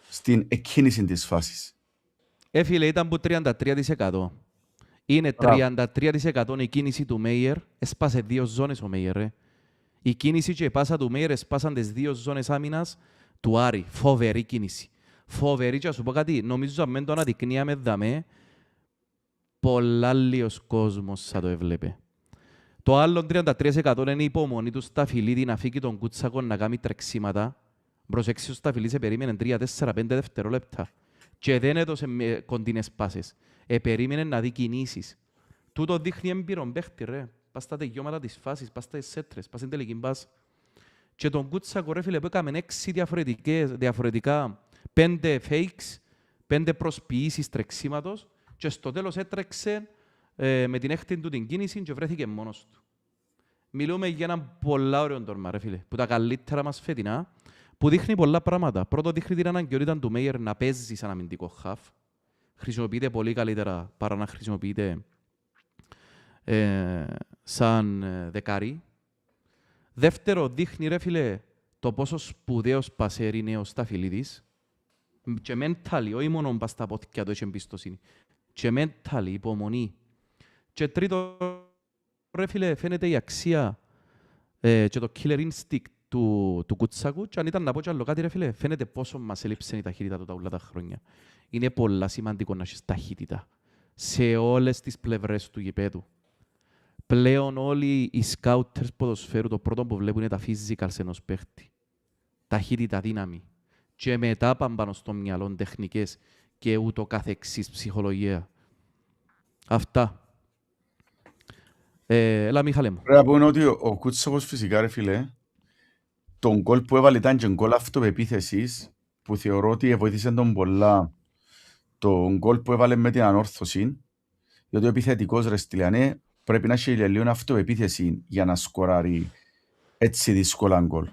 στην εκκίνηση της φάσης. Φίλε, ήταν που 33%. Είναι 33% η κίνηση του Μέιερ. Έσπασε 2 ζώνες ο Μέιερ. Η κίνηση και η πάσα του Μέιερ έσπασαν τις 2 ζώνες άμυνας του Άρη. Φοβερή κίνηση. Φοβερή, και να σου πω κάτι, νομίζω αν το αναδεικνύαμε δαμέ, πολλά λίγος κόσμος θα το έβλεπε. Το άλλο 33% είναι η υπομονή του Σταφυλίδη να φύγει τον Κουτσάκο να κάνει τρεξίματα. Προσέξει, ο Σταφυλίδης περίμενε 3-4-5 δευτερόλεπτα και δεν έδωσε κοντινές πάσες. Περίμενε να δει κινήσεις. Τούτο δείχνει έμπειρον παίχτη, ρε. Πας στα τελειώματα της φάσης, πας στα σέτρες, πας στην τελική μπάς. Και τον Κουτσάκο, ρε φίλε, που έκαμε 6 διαφορετικά, 5 fakes, 5 προσποιήσεις τρεξίματος και στο τέλος έτρεξε με την έκτη του την κίνηση και βρέθηκε μόνος του. Μιλούμε για έναν πολλά ωραίο τόρμα, ρε φίλε, που τα καλύτερα μας φετινά, που δείχνει πολλά πράγματα. Πρώτο, δείχνει την αναγκαιότητα του Μέιερ να παίζει σαν αμυντικό χαφ. Χρησιμοποιείται πολύ καλύτερα παρά να χρησιμοποιείται σαν δεκάρι. Δεύτερο, δείχνει, ρε φίλε, το πόσο σπουδαίος πασέρ είναι ο Σταφυλίδης. Και mentally, όχι μόνο πας στα πόδια του, έχει εμπιστοσύνη. Και mentally, υπομονή. Και τρίτο, ρε φίλε, φαίνεται η αξία και το killer instinct του Κουτσάκου. Και αν ήταν να πω κι άλλο κάτι, ρε φίλε, φαίνεται πόσο μας έλειψε η ταχύτητα του τα ούλα τα χρόνια. Είναι πολλά σημαντικό να έχεις ταχύτητα σε όλες τις πλευρές του γηπέδου. Πλέον όλοι οι σκάουτερς ποδοσφαίρου το πρώτο που βλέπουν είναι τα physical σε ενός παίχτη. Ταχύτητα, δύναμη. Και μετά πάνε πάνω στο μυαλό τεχνικές και ούτω καθεξής ψυχολογία. Αυτά. Έλα Μιχάλε μου. Πρέπει να πούμε ότι ο Κουτσάκος φυσικά ρε φίλε, τον γκολ που έβαλε ήταν και γκολ αυτοπεποίθησης, που θεωρώ ότι βοήθησε τον πολλά τον γκολ που έβαλε με την ανόρθωση, γιατί ο επιθετικός ρε Στυλιανέ πρέπει να έχει λίγο αυτοπεποίθηση για να σκοράρει έτσι δύσκολα γκολ.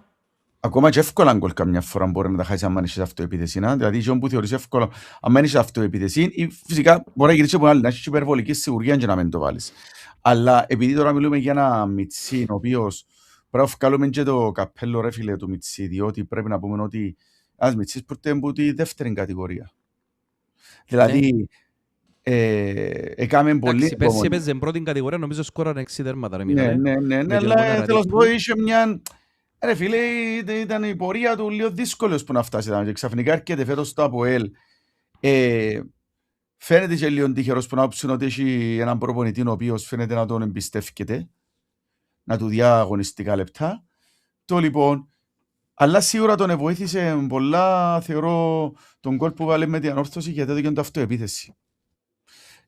Ακόμα και εύκολα γκολ καμιά φορά μπορεί να τα χάσει αν έχεις αυτοεπίθεση. Δηλαδή και όπου θεωρείς εύκολο, αν έχεις αυτοεπίθεση, ή φυσικά μπορεί να γυρίσεις από άλλη, να έχεις υπερβολική σιγουριά και να μην το βάλεις. Αλλά επειδή τώρα μιλούμε για ένα Μιτσί, ο οποίος πρέπει να βγάλουμε και το καπέλο ρε φίλε του Μιτσί, διότι πρέπει να πούμε ότι ένας Μιτσίς πρέπει από τη δεύτερη κατηγορία. Δηλαδή, έκαμε πολύ... Εντάξει, πέρσι έπαιζε πρώτη κατηγορία, νομίζω σκόρανε 6 τέρματα ρε Ναι, Μιχάλε. ναι, αλλά θέλω να πω, είχε μια... Ρε φίλε, ήταν η πορεία του λίγο δύσκολος που να φτάσει. Και ξαφνικά έρχεται φέτος στο ΑΠΟΕΛ. Φαίνεται και λίγο τυχερός που να όψουν ότι έχει έναν προπονητή ο οποίος φαίνεται να τον εμπιστεύκεται, να του δει αγωνιστικά λεπτά. Το λοιπόν, αλλά σίγουρα τον βοήθησε πολλά, θεωρώ, τον γκολ που βάλε με την ανόρθωση, γιατί έδωκε το αυτοεπίθεση.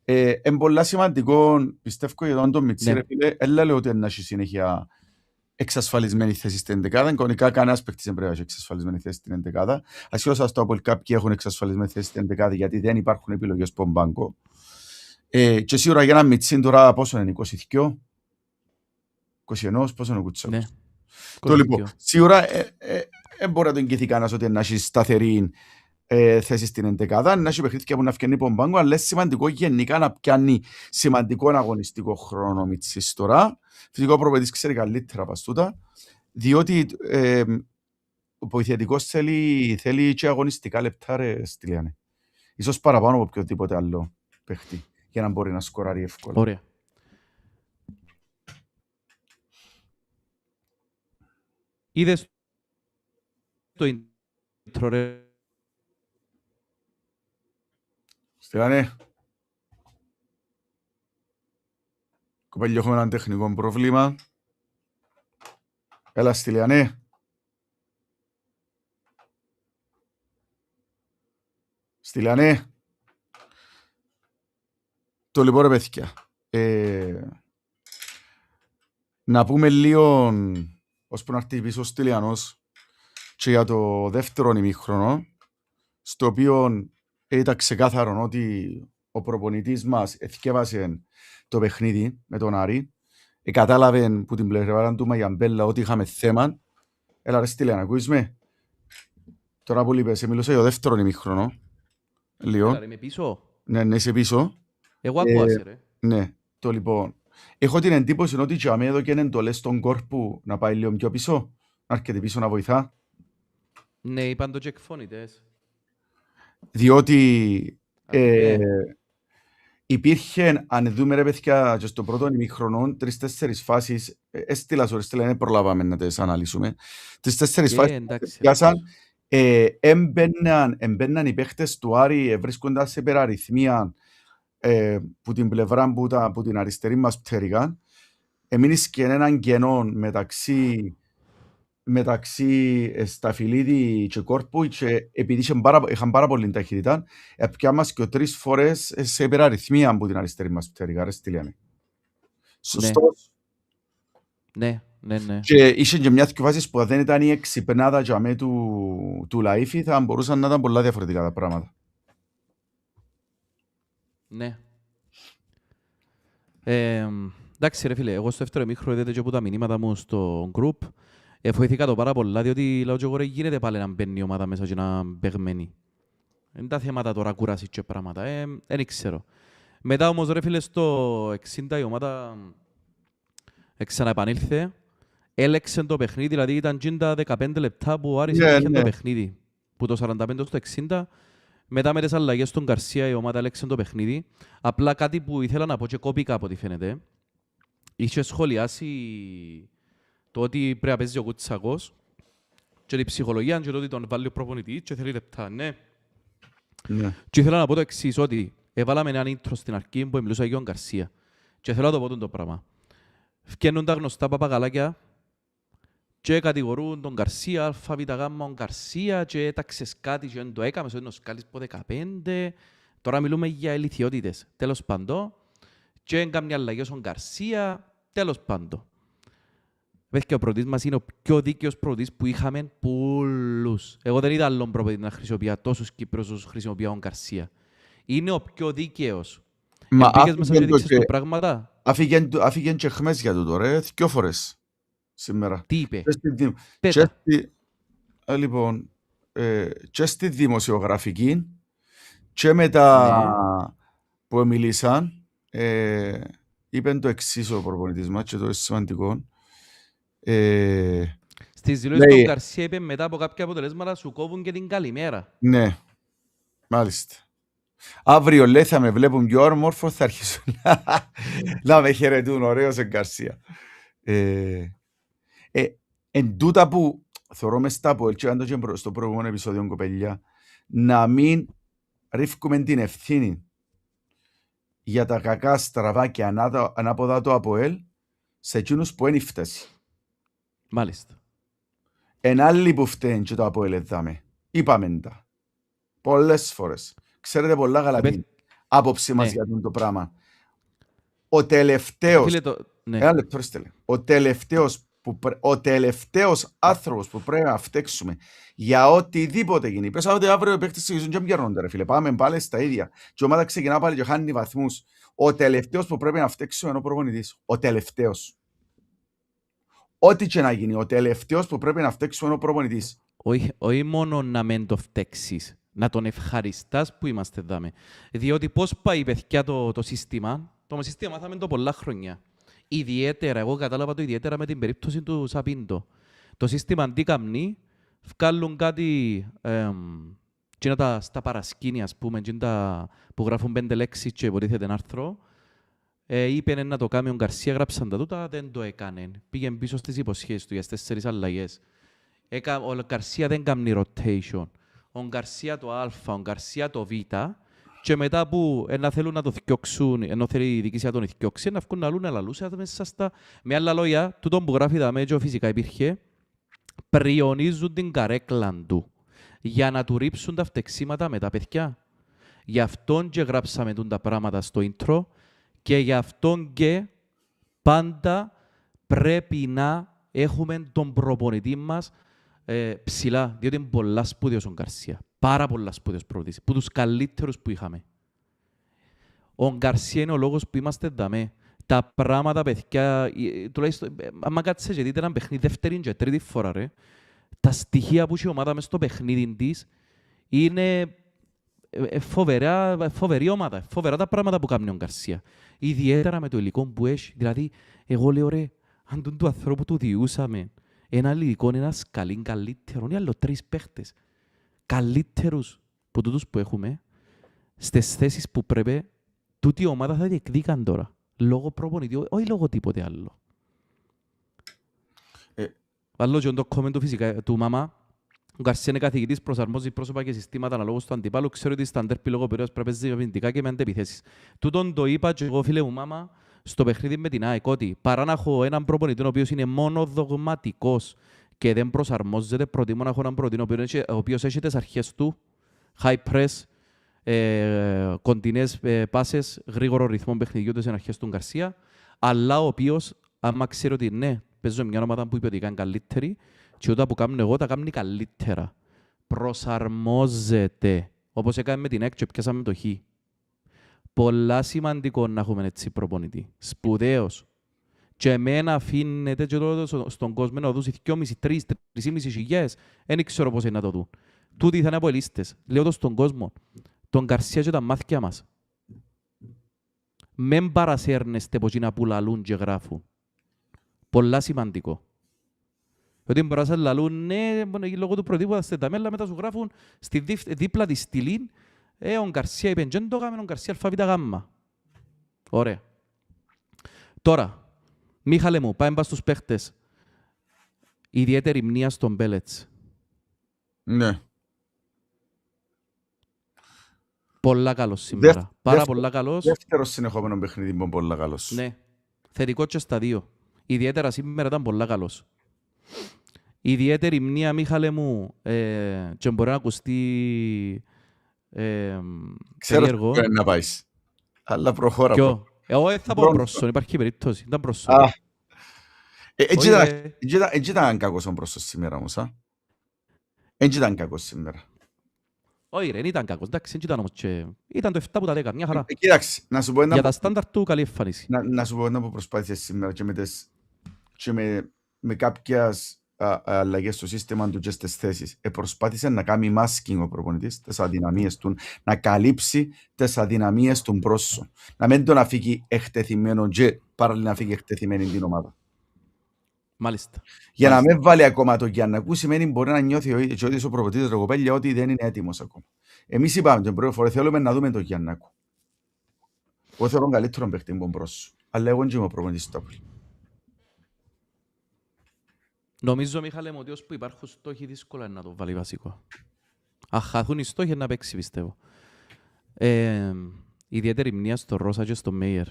Είναι πολλά σημαντικό, πιστεύω, για τον Μιτσί, ρε φίλε, έλα λέω ότι να έχει συνέχεια εξασφαλισμένη θέση στην εντεκάδα. Εικονικά κανένας παίκτης δεν πρέπει να έχει εξασφαλισμένη θέση στην εντεκάδα. Ασχέτως σας το από κάποιοι έχουν εξασφαλισμένη θέση στην εντεκάδα, γιατί δεν υπάρχουν επιλογές από τον μπάνκο. Και σίγουρα για ένα Μιτσί τώρα πόσο είναι, 22 21, πόσο είναι ο Ναι. Κουτσάκος. Το λοιπόν, 22. σίγουρα δεν μπορεί να το εγγυηθεί κανένας ότι να έχει σταθερή θέση στην εντεκάδα, να έχει παιχνίδια που να φτιάχνει πομπάγκο, αλλά είναι σημαντικό γενικά να πιάνει σημαντικό αγωνιστικό χρόνο Μιτσής τώρα. Φυσικά ο προπονητής ξέρει καλύτερα παστούτα, διότι ο βοηθητικός θέλει και αγωνιστικά λεπτά, ρε Στυλιάνε. Ίσως παραπάνω από οποιοδήποτε άλλο παίχτη, για να μπορεί να σκοράρει εύκολα. Ωραία. Είδες το intro, ρε. Στυλιάνε. Κοπέλιο, έχουμε ένα τεχνικό πρόβλημα. Έλα, Στυλιάνε. Στυλιάνε. Το λοιπόν, ρε παιδιά. Να πούμε λίγο, ώσπου να έρθει πίσω ο Στυλιανός, και για το δεύτερο ημίχρονο, στο οποίο ήταν ξεκάθαρο ότι ο προπονητής μας εθκεύασε το παιχνίδι με τον Άρη, κατάλαβε που την πλευρά του Μαγιαμπέλα ότι είχαμε θέμα. Έλα ρε Στυλιαν, ακούεις με? Τώρα που λείπες, μιλούσα για το δεύτερο ημίχρονο. Λίγο. Έλα, ρε, είμαι πίσω. Ναι, είσαι πίσω. Εγώ ακούω, ρε. Ναι, το λοιπόν. Έχω την εντύπωση ότι και αμέ εδώ και είναι εντολές στον κόρπου να πάει λίγο πιο πίσω, να έρχεται πίσω να βοηθά. Ναι, είπαν το και εκφωνητές. Διότι υπήρχε, αν δούμε ρε παιδιά, και στο πρώτο ημίχρονο, 3-4 φάσεις, έστειλα σου, δεν προλάβαμε να τις αναλύσουμε, 3-4 φάσεις πιάσαν, έμπαιναν οι παίχτες του Άρη, βρίσκονταν σε υπεραριθμία που την πλευρά που την αριστερή μας πτέρυγα, εμείνεις και έναν κενό μεταξύ Σταφυλίδη και Κόρπου και επειδή είχαν πάρα πολύ ταχύτητα, πια μας και 3 φορές σε υπεραριθμία από την αριστερή μας πτέρυγα, ρε Στυλιάνε. Σωστός. Ναι. Και είχε και μια θυκοβάσεις που δεν ήταν η εξυπνάδα για μέ του Λαΐφη, θα μπορούσαν να ήταν πολλά διαφορετικά τα πράγματα. Ναι. Εντάξει ρε φίλε, εγώ στο δεύτερο ημίχρονο είδατε και από τα μηνύματα μου στο group, βοηθήκα το πάρα πολλά, διότι λέω και εγώ ρε γίνεται πάλι να μπαίνει η ομάδα μέσα και να μπεγμένη. Είναι τα θέματα τώρα κούρασης και πράγματα, δεν ξέρω. Μετά όμως ρε φίλε στο 60 η ομάδα ξαναεπανήλθε, έλεξε το παιχνίδι, δηλαδή ήταν 15 λεπτά που άρχισε το παιχνίδι, που το 45 στο 60. Μετά με τις αλλαγές στον Γκαρσία η ομάδα έλεξε το παιχνίδι. Απλά κάτι που ήθελα να πω και κόπηκα από ό,τι φαίνεται. Είχε σχολιάσει το ότι πρέπει να παίζει ο Κουτσάκος και η ψυχολογία και το ότι τον βάλει ο προπονητής και θέλει λεπτά, ναι. Και ήθελα να πω το εξής, ότι έβαλαμε έναν intro στην αρχή που μιλούσα για τον Γκαρσία. Και θέλω να το πω το πράγμα. Φκαίνουν τα γνωστά παπαγαλάκια και κατηγορούν τον Γκαρσία, ΑΒΓ, ο Γκαρσία και έταξες κάτι και δεν το έκαμες, ότι είναι ο Σκάλης από 15. Τώρα μιλούμε για ηλικιότητες. Τέλος πάντων. Και έκαμε αλλαγές στον Γκαρσία. Τέλος πάντων. Βέβαια και ο προπονητής μας είναι ο πιο δίκαιος προπονητής που είχαμε πολλούς. Εγώ δεν είδα άλλον προπονητή να χρησιμοποιεί τόσους Κύπρους όσο χρησιμοποιεί ο Γκαρσία. Είναι ο πιο δίκαιος. Μα πήγες μέσα και δείξες του πράγματα. Άφηγεν και χμές για τούτο ρε, 2 φορές σήμερα. Τι είπε? Πέτα. Λοιπόν, και στη δημοσιογραφική και μετά που μιλήσαν, είπαν το εξής ο προπονητής μας και το είναι σημαντικό. Στις δηλώσεις του Γκαρσία είπε μετά από κάποια αποτελέσματα σου κόβουν και την καλημέρα. Ναι, μάλιστα. Αύριο λέει θα με βλέπουν πιο όρμορφο, θα αρχίσουν να με χαιρετούν, ωραίος ο Γκαρσία. Εν τούτα που θεωρώ μες τα από ελκύβαν το στο προηγούμενο επεισόδιο κοπέλια, να μην ρίφκουμε την ευθύνη για τα κακά στραβά και ανάποδα του ΑΠΟΕΛ σε εκείνους που είναι η φτάση. Μάλιστα. Εν άλλοι που φταίνουν και το ΑΠΟΕΛ εδάμε. Είπαμε τα. Πολλές φορές. Ξέρετε πολλά καλά την άποψη μας για το πράγμα. Ο τελευταίος, ένα λεπτό ρε στέλε, ο τελευταίος άνθρωπος που πρέπει να φταίξουμε για οτιδήποτε γίνει. Πες ότι αύριο οι παίκτες συγγίζουν και μοιρώνονται ρε φίλε. Πάμε πάλι στα ίδια. Και η ομάδα ξεκινά πάλι και χάνει βαθμούς. Ο τελευταίος που πρέπει να φταίξουμε είναι ο προπονητής. Ο τελευταίος. ό,τι και να γίνει, ο τελευταίος που πρέπει να φταίξουμε είναι ο προπονητής. Όχι μόνο να μην το φταίξεις, να τον ευχαριστάς που είμαστε δάμε. Διότι πώς πάει παιδιά το σύστημα, το σύστημα μάθαμε το πολλά χρόνια. Ιδιαίτερα, εγώ κατάλαβα το ιδιαίτερα με την περίπτωση του Σαπίντο. Το σύστημα αντί καμνή, βγάλουν κάτι στα παρασκήνια, ας πούμε, που γράφουν 5 λέξεις και υποτίθεται ένα άρθρο. Είπε να το κάνει ο Γκαρσία, γράψαν τα τούτα, δεν το έκανε. Πήγαινε πίσω στις υποσχέσεις του για 4 αλλαγές. Ο Γκαρσία δεν κάνει rotation. Ο Γκαρσία το Α, ο Γκαρσία το Β. Και μετά που θέλουν να το θκιώξουν, ενώ θέλει η διοίκηση να τον θκιώξει, να βγουν να λούν αλαλούσα μέσα στα... Με άλλα λόγια, τούτο που γράφει τα μέτια φυσικά υπήρχε, πριονίζουν την καρέκλα του για να του ρίψουν τα φτεξίματα με τα παιδιά. Γι' αυτόν και γράψαμε τα πράγματα στο intro και γι' αυτόν και πάντα πρέπει να έχουμε τον προπονητή μας ψηλά, διότι είναι πολλά σπουδαίος ο Γκαρσία. Πάρα πολλά σπουδαίος προπονητής, που τους καλύτερους που είχαμε. Ο Γκαρσία είναι ο λόγος που είμαστε δαμέ. Τα πράγματα, παιδιά, τουλάχιστον, άμα κάτσε και δείτε έναν παιχνίδι δεύτερη και τρίτη φορά, ρε, τα στοιχεία που έχει η ομάδα μες στο παιχνίδι της είναι φοβερή ομάδα, φοβερά τα πράγματα που κάνει ο Γκαρσία. Ιδιαίτερα με το υλικό που έχει. Δηλαδή, εγώ λέω, ρε, αν τον του ανθρώπου του διούσαμε ένα υλικό, ένα σκαλί καλύτερο, ή άλλο 3 παίχτες καλύτερους από τούτους που έχουμε, στις θέσεις που πρέπει, τούτη η ομάδα θα διεκδίκαν τώρα. Λόγω προπονητή, όχι λόγω τίποτε άλλο. Άλλο και το comment του φυσικά του μαμά. Ο Γκαρσία είναι καθηγητής, προσαρμόζει πρόσωπα και συστήματα αναλόγως του αντιπάλου. Ξέρω ότι στα ντέρπι λόγω περίοδος πρέπει να παίζει αμυντικά και με αντεπιθέσεις. Τούτον το είπα και εγώ, φίλε μου μάμα, στο παιχνίδι με την ΑΕΚ, ότι παρά να έχω έναν προπονητή ο οποίος είναι μόνο δογματικός και δεν προσαρμόζεται, προτιμώ να έχω έναν προπονητή ο οποίος έχει τις αρχές του, high press, κοντινές πάσες, γρήγορο ρυθμό παιχνιδιού της αρχές του Γκαρσία, αλλά ο οποίος, άμα ξέρει ότι ναι, παίζω μια ομάδα που είπε ότι είναι καλύτερη, και όταν που κάνω εγώ τα κάνω καλύτερα. Προσαρμόζεται. Όπως έκανε με την ΕΚ και πιάσαμε το Χ. Πολλά σημαντικό να έχουμε έτσι προπονητή. Σπουδαίος. Και εμένα αφήνεται και τώρα στον κόσμο να δώσει 2,5, 3,5 χιλιάδες. Δεν ξέρω πώς είναι να το δουν. Τούτοι θα είναι από ελίστες. Λέω το στον κόσμο. Τον Γκαρσία και τα μάθηκια μας. Μεν παρασέρνεστε από εκείνα που λαλούν και γράφουν. Πολλά σημαντικό. Ότι μπορείς να λαλούν, ναι, λόγω του προτύπου θα στετάμε, αλλά μετά σου γράφουν στη δίπλα τη στυλή, ο Γκαρσία είπε, δεν το έκαμε, ο Γκαρσία αλφαβήτα γάμμα. Ωραία. Τώρα, Μίχαλε μου, πάμε πας στους παίχτες. Ιδιαίτερη μνήμα στον Μπέλετς. Ναι. Πολλά καλός σήμερα. Πάρα πολλά καλός. Δεύτερο συνεχόμενο παιχνίδι που πολλά καλός. Ναι. Θετικό και στα δύο. Ιδιαίτερα σήμερα ήταν πολλά καλός. Ιδιαίτερη μνήμα, Μίχαλε μου, και μπορεί να ακουστεί ξέρω που να πάεις. Αλλά προχώρα. Εγώ δεν θα πω Μπρόσον, υπάρχει περίπτωση. Ήταν Μπρόσον. Έτσι ήταν κακός ο Μπρόσον σήμερα όμως. Έτσι ήταν κακός σήμερα. Όχι ρε, δεν ήταν κακός. Εντάξει, ήταν όμως και... Ήταν το 7 που τα 10, μια χαρά. Κοίταξε, να σου πω ένα... Για τα στάνταρ του, καλή εμφάνιση. Να σου πω ένα που προσπάθησες σήμερα και με κάποιες αλλαγές στο σύστημα του και στις θέσεις. Προσπάθησε να κάνει masking ο προπονητής, τις αδυναμίες του, να καλύψει τις αδυναμίες του Μπρόσον. Να μην τον αφήγει εκτεθειμένο και παράλληλα να αφήγει εκτεθειμένη την ομάδα. Μάλιστα. Για να μην βάλει ακόμα το Γιαννακού σημαίνει μπορεί να νιώθει ότι ο προπονητής του κοπέλια ότι δεν είναι έτοιμος ακόμα. Εμείς είπαμε την πρώτη φορά θέλουμε να δούμε τον Γιαννακού. Εγώ θέλω καλύτερον παίχτη από Μπρόσον. Αλλά εγώ δεν είμαι ο προπονητής του Απόλλωνα. Νομίζω, Μιχάλε μου, ότι ώσπου υπάρχουν στόχοι δύσκολα να το βάλει βασικό. Αν χαθούν οι στόχοι να παίξει, πιστεύω. Ιδιαίτερη μνήμα στο Ρώσα και στο Μέιερ.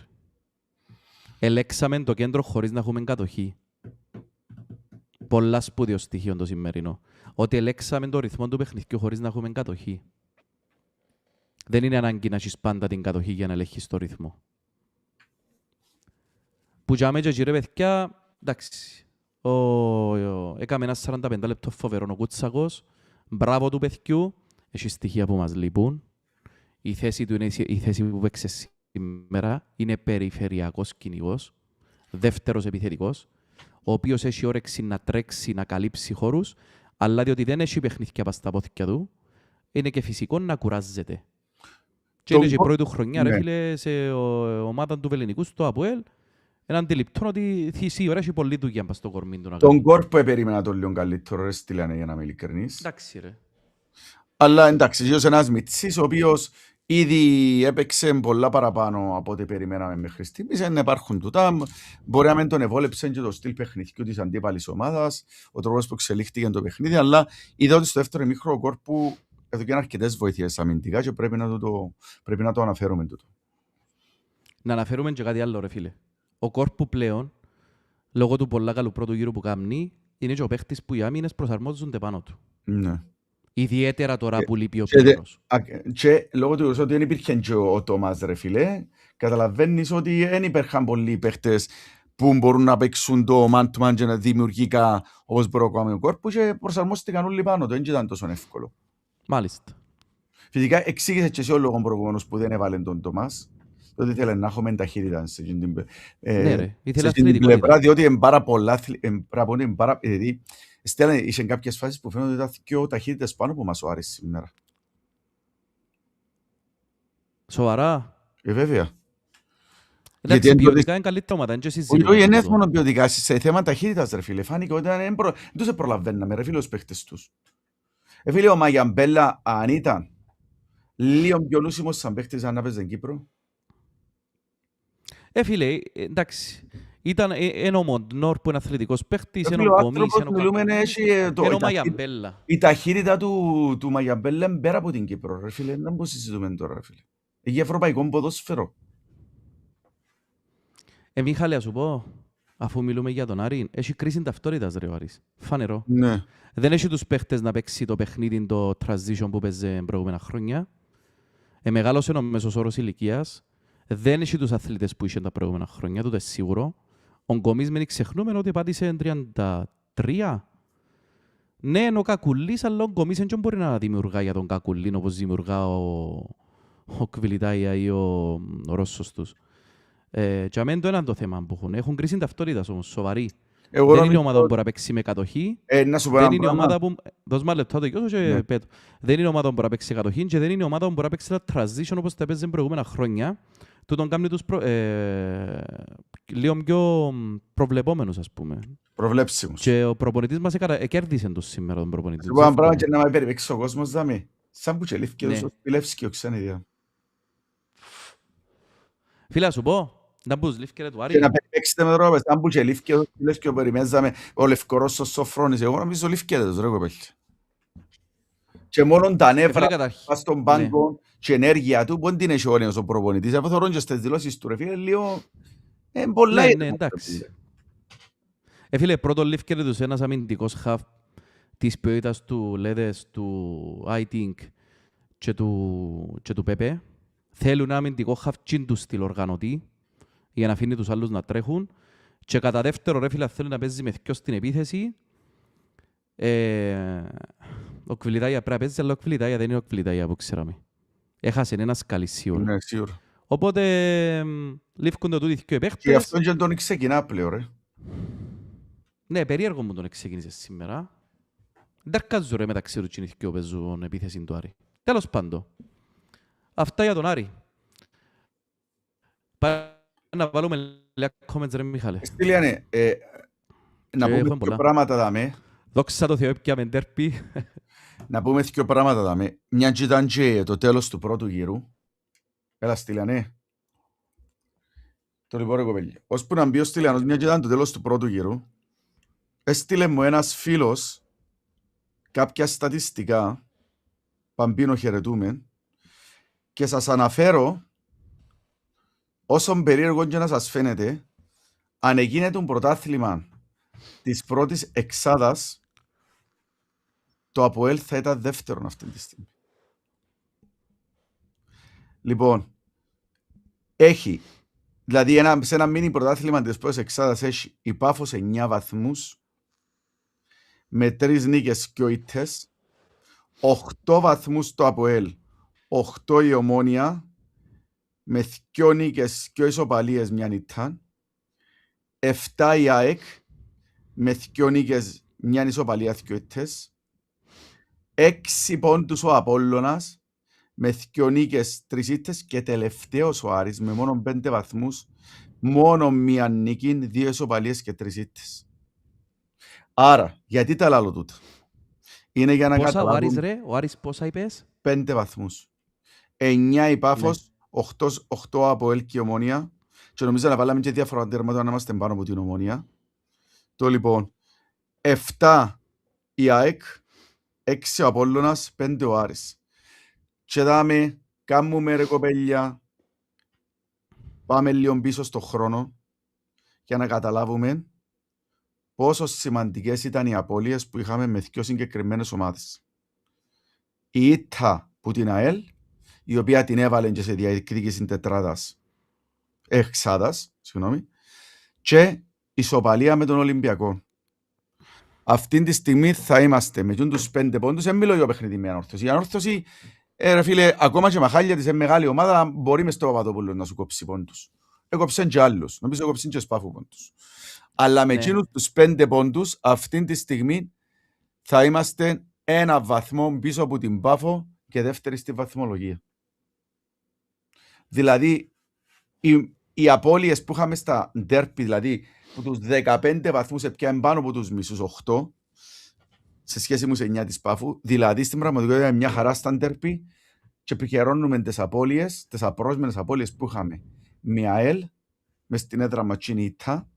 Ελέξαμε το κέντρο χωρίς να έχουμε κατοχή. Πολλά σπουδαίο στοιχείο το σημερινό. Ότι ελέξαμε το ρυθμό του παιχνιδιού χωρίς να έχουμε κατοχή. Δεν είναι ανάγκη να έχεις πάντα την κατοχή για να ελέγχεις το ρυθμό. Που για μένα και ρε παιδιά, εντάξει. Έκαμε ένα 45 λεπτό φοβερό ο Κούτσακος. Μπράβο του παιδιού. Έχει στοιχεία που μας λείπουν. Η θέση του είναι η θέση που παίξε σήμερα. Είναι περιφερειακός κυνηγός. Δεύτερος επιθετικός. ο οποίος έχει όρεξη να τρέξει, να καλύψει χώρους, αλλά διότι δεν έχει παιχνίδια πας στα πόθηκια του, είναι και φυσικό να κουράζεται. Και είναι και η πρώτη του χρονιά, ρε φίλε, σε ομάδα του Βεληνικού, στο ΑΠΟΕΛ, είναι αντιληπτό ότι σίγουρα έχει πολλή δουλειά πας στο κορμί του. Τον κόρπο περίμενα τον λίγο καλύτερο, ρε στείλανε για να είμαι ειλικρινής. Εντάξει ρε. Αλλά εντάξει, είσαι ένας μητσής, ο οποίος ήδη έπαιξε πολλά παραπάνω από ό,τι περιμέναμε μέχρι στιγμής. Δεν υπάρχουν τούτα. Μπορεί να μην τον ευόλεψε και το στυλ παιχνιδιού της αντίπαλης ομάδας, ο τρόπος που εξελίχθηκε το παιχνίδι, αλλά είδα ότι στο δεύτερο ημίχρονο ο κόρπου έδωκε αρκετές βοήθειες αμυντικά και πρέπει να το αναφέρουμε τούτο. Να αναφέρουμε και κάτι άλλο, ρε φίλε. Ο κόρπου πλέον, λόγω του πολλά καλού πρώτου γύρου που κάνει, είναι και ο παίχτης που οι άμυνες προσαρμόζονται πάνω του. Ναι. Ιδιαίτερα τώρα που λείπει ο Πίερος. Και λόγω του ότι δεν υπήρχε και ο Τόμας, ρε φίλε, καταλαβαίνεις ότι δεν υπήρχαν πολλοί παίχτες που μπορούν να παίξουν το man-to-man και να δημιουργικά όπως μπορεί να κάνει ο κόρπου και προσαρμόστηκαν όλοι πάνω του, δεν ήταν τόσο εύκολο. Μάλιστα. Φυσικά εξήγησε και εσύ ο λόγος προηγούμενος που δεν έβαλε τον Τόμας, ότι ήθελε να έχουμε ταχύτητα σε την πλευρά, διότι είναι πάρα πολλά, δηλαδή είχε κάποιες φάσεις που φαίνονται ότι ήταν πιο ταχύτητες πάνω που μας ο Άρης σήμερα. Σοβαρά. Βέβαια. Εντάξει, ποιοτικά είναι καλύτερα ομάδα, είναι και συζήτημα. Όχι, είναι μόνο ποιοτικά, σε θέμα ταχύτητας, ρε φίλε. Φάνηκε ότι δεν τους προλαβαίναμε, ρε φίλε, os παίχτες τους. Φίλε, ο Μαγιαμπέλα, αν ήταν λίγο πιο λούσιμος σαν παίχτης αν έπαιζε Κύπρο. Φίλε, εντάξει. Ήταν ο Μοντνόρ που είναι αθλητικός παίχτης, είναι ο Κομής, είναι ο Μαγιαμπέλα. Η ταχύτητα του Μαγιαμπέλα είναι πέρα από την Κύπρο, ρε φίλε. Δεν πώς συζητούμε τώρα, ρε φίλε. Έχει ευρωπαϊκό ποδόσφαιρο. Μίχαλε, ας σου πω, αφού μιλούμε για τον Άρη, έχει κρίση ταυτότητας, ρε ο Άρης. Φανερό. Ναι. Δεν έχει τους παίχτες να παίξει το παιχνίδι, το transition που παίζει προηγούμενα χρόνια. Μεγάλωσε ο μέσος όρος ηλικίας. Δεν έχει τους αθλητές που είχε τα προηγούμενα χρόνια, τούτο σίγουρο. Ο Κομής μην ξεχνούμε ότι πάτησε 33. Ναι, είναι ο Κακουλής, αλλά ο Κομής δεν μπορεί να δημιουργά για τον Κακουλή, όπως δημιουργά ο Κβιλιτάια ή ο Ρώσος τους. Και αμέν το είναι το θέμα που έχουν. Έχουν κρίση ταυτότητας όμως, σοβαρή. Δεν είναι ομάδα που μπορεί να παίξει με κατοχή. Δεν είναι ομάδα που... Δώσ' μα λεπτά το γιος και πέτω. Δεν είναι ομάδα που μπορεί να παίξει κατοχή και δεν είναι ομάδα που μπορεί να παίξει τα transition όπως τα παίζει προηγούμενα χρόνια. Τούτον κάνει τους λίγο πιο προβλεπόμενους, ας πούμε. Προβλέψιμους. Και ο προπονητής μας κέρδισε τους σήμερα τον προπονητή. Λοιπόν, αν πράγμα και να με περιπέξει ο κόσμος, δάμε. Σαν που τσελήφκε ο Σπιλεύσκη ο ξένη. Φίλα, σου πω. Να μπούς λήφκε του Άρη. Και να περιπέξετε με τώρα, σαν που τσελήφκε ο Σπιλεύσκη ο περιμένζαμε ο Λευκορός ο Σοφρόνης. Εγώ νομίζω λήφκε τους ρε κοπέλια. Και μόνο τα νεύρα στον πάγκο και ενέργεια του, πόν την έχει όνειος ο προπονητής. Αφού θωρούν και στις δηλώσεις του ρε φίλε, λίγο πολλά ναι, εντάξει. Φίλε, πρώτον λήφκεται τους ένας αμυντικός χαφ της ποιότητας του Λέδες, του I-Think και του Πέπε. Θέλουν ένα αμυντικό χαφ τσιν του στυλ οργανωτή για να αφήνει τους άλλους να τρέχουν. Και κατά δεύτερο, ρε φίλε, θέλουν να παίζει με θκιο στην επίθεση. Ο Κβιλιτάια πρέπει να παίζει, αλλά ο Κβιλιτάια δεν είναι ο Κβιλιτάια που ξέραμε. Έχασε ένα σκάλι σίγουρα. Ναι, σίγουρα. Οπότε λήφκονται τούτοι δύο παίχτες. Και αυτόν και τον ξεκινά πλέον, ρε. Ναι, περίεργο μου τον ξεκίνησε σήμερα. Δεν αρκάζω ρε μεταξύ του και δύο παίζουν επίθεση του Άρη. Τέλος πάντων. Αυτά για τον Άρη. Πάμε να βάλουμε λίγα comments ρε Μιχάλε. Στυλιάνε, να πούμε δύο πράγματα δάμε. Δόξα τω Θεώ έπιαμε ντέρπι. Να πούμε δύο πράγματα δάμε. Μια και ήταν και το τέλος του πρώτου γύρου. Έλα Στυλιάνε. Το λοιπόν ρε κοπέλια. Ώσπου να μπει ο Στυλιανός, μια και ήταν το τέλος του πρώτου γύρου, έστειλε μου ένας φίλος κάποια στατιστικά, Παμπίνο χαιρετούμε, και σας αναφέρω, όσον περίεργο και να σας φαίνεται, αν έγινε το πρωτάθλημα της πρώτης εξάδας, το ΑΠΟΕΛ θα ήταν δεύτερον αυτή τη στιγμή. Λοιπόν, έχει, δηλαδή σε ένα μίνι πρωτάθλημα της πρώτης εξάδας έχει η Πάφος 9 βαθμούς, με 3 νίκες και ήττες, 8 βαθμούς το ΑΠΟΕΛ, 8 η Ομόνια, με 2 νίκες και ισοπαλίες μια ήττα, 7 η ΑΕΚ με 2 νίκες, 1 ισοπαλία, 2 ήττες. 6 πόντους ο Απόλλωνας με 2 νίκες, 3 ήττες και τελευταίος ο Άρης με μόνο 5 βαθμούς, μόνο 1 νίκη, 2 ισοπαλίες και 3 ήττες. Άρα, γιατί τα λάλλω τούτα. Είναι για να Πόσα ο Άρης καταλάβουν ρε, ο Άρης πόσα είπες? 5 βαθμούς. 9 η Πάφος, 8 από ΕΛ και Ομόνια και νομίζω να βάλαμε και διάφορα τέρματα να είμαστε πάνω από την Ομόνια. Το λοιπόν, 7 η ΑΕΚ, 6 ο Απόλλωνας, 5 ο Άρης. Και δάμε, κάνουμε ρε κοπέλια, πάμε λίγο πίσω στον χρόνο για να καταλάβουμε πόσο σημαντικές ήταν οι απώλειες που είχαμε με 2 συγκεκριμένες ομάδες. Η ήττα που την ΑΕΛ, η οποία την έβαλε και σε διεκδίκηση τετράδας, εξάδας, συγγνώμη, και ισοπαλία με τον Ολυμπιακό. Αυτή τη στιγμή θα είμαστε με τους 5 πόντους, δεν μιλώ για παιχνίδι με ανόρθωση. Η ανόρθωση, ρε φίλε, ακόμα και μαχάλια της μεγάλη ομάδα, μπορεί μες στο Παπαδόπουλο να σου κόψει πόντους. Έκοψαν και άλλους, νομίζω έκοψαν και σπάφου πόντους. Αλλά με εκείνους τους 5 πόντους, αυτή τη στιγμή θα είμαστε 1 βαθμό πίσω από την Πάφο και δεύτερη στη βαθμολογία. Δηλαδή, οι απώλειες που είχαμε στα ντέρπι, δηλαδή που τους 15 βαθμούς έπιαν πάνω από τους μισούς 8, σε σχέση με τους 9 της Πάφου, δηλαδή στην πραγματικότητα είναι μια χαρά στα ντέρπι και επικαιρώνουμε τις απώλειες, τις απρόσμενες απώλειες που είχαμε με ΑΕΛ, μες στην έδρα Ματσίνη Ιτά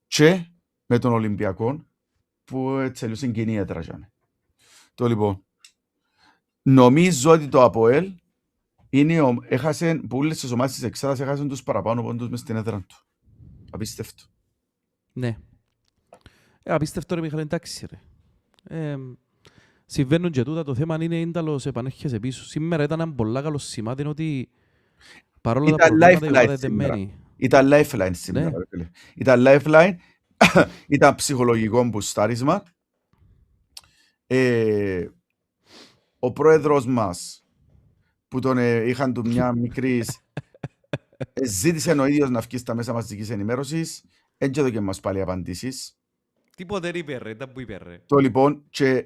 και με τον Ολυμπιακό που εξελούσαν κοινή έδρα. Το λοιπόν, νομίζω ότι το ΑΠΟΕΛ έχασε που όλες τις ομάδες της Εξάδας έχασαν τους παραπάνω πόντους μες στην έδρα του. Απίστευτο. Ναι. Απίστευτο ρε Μιχάλη, εντάξει ρε. Συμβαίνουν και τούτα, το θέμα είναι ίνταλος επανέρχεσαι πίσω. Σήμερα ήταν ένα πολλά καλό σημάδι ότι παρόλα τα προβλήματα η ομάδα δεν μένει. Ήταν lifeline σήμερα. Ναι. Ήταν lifeline, ήταν ψυχολογικό μπουστάρισμα. Ο πρόεδρος μας που τον είχαν του μια μικρή ζήτησε ο ίδιος να βγει στα μέσα μαζικής ενημέρωσης, έτσι εδώ και μας πάλι απαντήσεις. Τίποτε δεν είπε ρε, ήταν που είπε ρε. Το λοιπόν και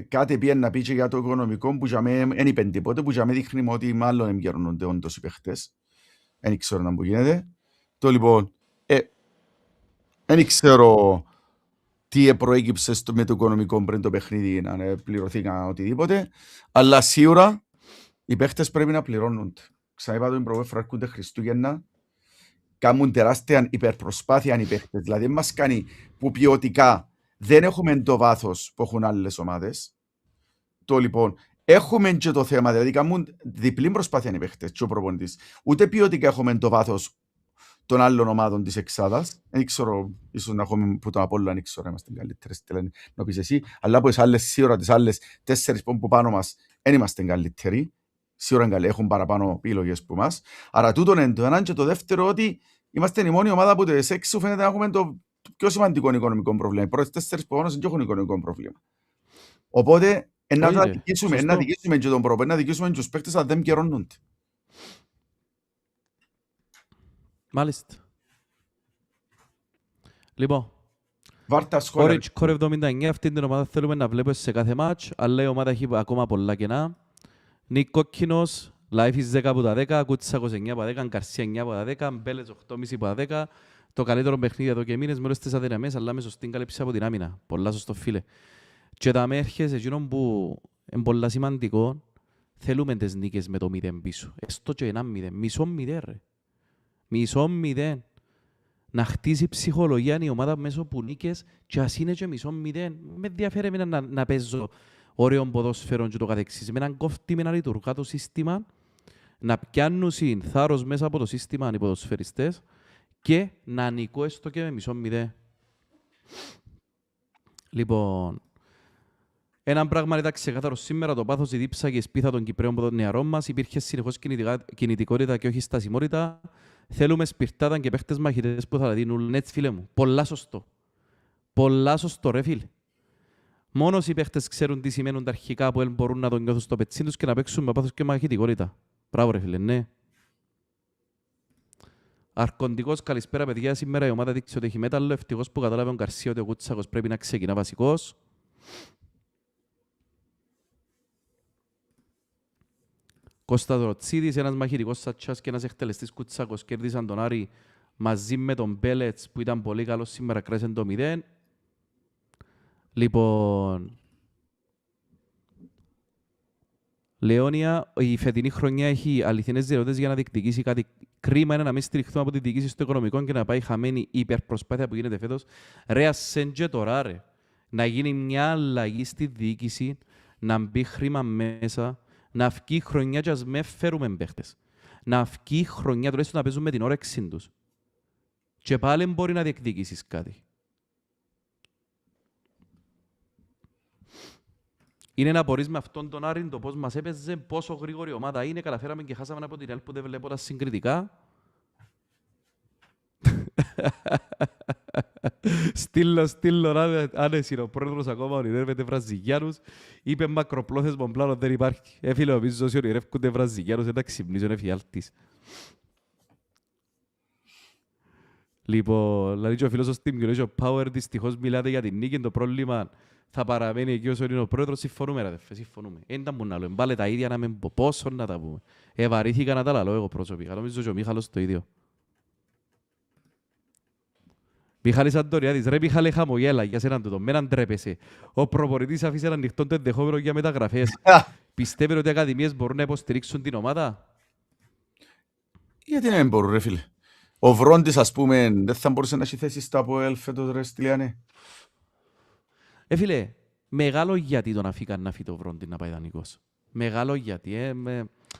κάτι πήγαινε να πει και για το οικονομικό που για μένα δεν είπεν τίποτε, που για μένα δείχνει ότι μάλλον εμπιερνούνται όντως οι παίχτες. Δεν ξέρω να που γίνεται. Το λοιπόν, δεν ξέρω τι προέκυψε με το οικονομικό πριν το παιχνίδι να πληρωθήκαν οτιδήποτε, αλλά σίγουρα οι παίχτες πρέπει να πληρώνονται. Ξαναείπα το την πρώτη φορά έρχονται Χριστούγεννα, κάνουν τεράστια υπερπροσπάθεια οι παίχτες. Δηλαδή μας κάνει που ποιοτικά δεν έχουμε το βάθος που έχουν άλλες ομάδες. Το λοιπόν, έχουμε και το θέμα, δηλαδή κάνουν διπλή προσπάθεια οι παίχτες και ο προπονητής. Ούτε ποιοτικά έχουμε το βάθος των άλλων ομάδων της Εξάδας. Δεν ξέρω, ίσως να έχουμε που τον Απόλλωνα, δεν ξέρω, είμαστε καλύτερες, να πεις εσύ, αλλά από τις άλλες, σίγουρα τις άλλες 4 που πάνω μας δεν είμαστε καλύτεροι. Σίγουρα έχουν παραπάνω επιλογές που μας. Άρα τούτον είναι το έναν και το δεύτερο ότι είμαστε η μόνη ομάδα που το εξού φαίνεται να έχουμε το πιο σημαντικό οικονομικό πρόβλημα. Οι πρώτες 4 που πάνω δεν έχουν οικονομικό πρόβλημα. Οπότε να δικήσουμε και τον προπονητή, να δικήσουμε και τους παίκτες αν δεν καιρώνονται. Μάλιστα. Λοιπόν, Core 79, αυτή την ομάδα θέλουμε να βλέπουμε σε κάθε μάτς, αλλά η ομάδα έχει ακόμα πολλά κενά. Νίκ Κόκκινος, Λάιφης 10 από τα 10, Κούτσακος 9 από τα 10, Γκαρσία 9 από τα 10, Μπέλετς 8,5 από τα 10. Το καλύτερο παιχνίδι εδώ και μήνες με όλες τις αδυναμίες, αλλά με σωστή καλύψη από την άμυνα. Πολλά σωστό φίλε. Και τα μέρχες, εκείνο που είναι πολλά σημαντικό, θέλουμε τις νίκες με το 0 πίσω. Έστω και 1-0, μισό 0 ρε. Μισό 0. Να χτίσει ψυχολογία η ομάδα μέσω που νίκες και ας είναι και μισό 0. Με ενδιαφέρει εμένα να παίζω ωραίων ποδόσφαιρων και το καθεξής. Με έναν κόφτη, με ένα λειτουργά το σύστημα, να πιάνουν θάρρος μέσα από το σύστημα οι ποδοσφαιριστές και να νικώ έστω και με μισό 0. Λοιπόν, έναν πράγμα ήταν ξεκάθαρο σήμερα, το πάθος, η δίψα και η σπίθα των Κυπραίων των νεαρών μας. Υπήρχε συνεχώς κινητικότητα και όχι στασιμότητα. Θέλουμε σπιρτάταν και παίχτες μαχητές που θα δίνουν. Έτσι φίλε μου, πολλά σωστό. Πολλά σωστό ρε φίλε. Μόνο οι παίχτες ξέρουν τι σημαίνουν τα αρχικά που μπορούν να τον νιώθουν στο πετσί τους και να παίξουν με πάθος και μαχητικότητα. Μπράβο ρε φίλε, ναι. Αρκοντικός, καλησπέρα παιδιά. Σήμερα η ομάδα δείξει ότι έχει μέταλλο. Ευτυχώς που κατάλαβε ο Γκαρσία ότι ο Κούτσακος πρέπει να ξεκινά βασικός. Κωνσταντοροτσίδης, ένας μαχητικός Σατσάς και ένας εκτελεστής Κούτσακος κέρδισαν τον Άρη μαζί με τον Μπέλετς που ήταν πολύ καλός σήμερα, κρέσαν το 0. Λοιπόν, Λεώνια, η φετινή χρονιά έχει αληθινές δυνατότητες για να διεκδικήσει κάτι. Κρίμα είναι να μην στηριχθούμε από τη διοίκηση στο οικονομικό και να πάει χαμένη η υπερπροσπάθεια που γίνεται φέτος. Ρε ασέντζε τώρα ρε. Να γίνει μια αλλαγή στη διοίκηση, να μπει χρήμα μέσα, να βγει χρονιά και ας με φέρουμε παίχτες. Να βγει χρονιά τουλάχιστον να παίζουν με την όρεξή τους. Και πάλι μπορεί να διεκδικήσεις κάτι. Είναι να μπορείς με αυτόν τον Άρη το πώς μας έπαιζε, πόσο γρήγορη ομάδα είναι. Καταφέραμε και χάσαμε από την ΕΛ που δεν βλέπω τα συγκριτικά. Στείλω, αν εσύ ο πρόεδρος ακόμα ονειρεύεται Βραζιλιάνους. Είπε μακροπρόθεσμο πλάνο δεν υπάρχει. Έφυλε ο πίσω όσοι ονειρεύκονται Βραζιλιάνους, δεν τα ξυπνήσω, είναι φιάλτης. Λοιπόν, λέει και ο φίλος ο Stimulation Power, δυστυχώς μιλάτε για την νίκη, το πρόβλημα θα παραμένει εκεί όσο είναι ο πρόεδρος. Συμφωνούμε ρε αδερφέ, συμφωνούμε. Εν τα μου να λέω, εμπάλε τα ίδια να με πω πόσο να τα πούμε. Βαρύθηκα να τα λαλώ εγώ προσωπικά, νομίζω και ο Μίχαλος το ίδιο. Μιχάλης Αντωριάδης, ρε Μιχάλη χαμογέλα για σέναν τούτο, μέναν τρέπεσαι. Ο προπονητής άφησε ανοιχτό το ενδεχόμενο για μεταγραφές. Πιστεύετε ότι οι ακαδημίες μπορούν να υποστηρίξουν την ομάδα? Γιατί δεν μπορούν ρε φίλε. Ο Βρόντις ας πούμε δεν θα μπορούσε να έχει θέση στα ΑΠΟΕΛ φέτος ρε Στυλιανέ. Φίλε, μεγάλο γιατί τον αφήκαν να φύγει το Βρόντι να πάει δανεικός. Μεγάλο γιατί,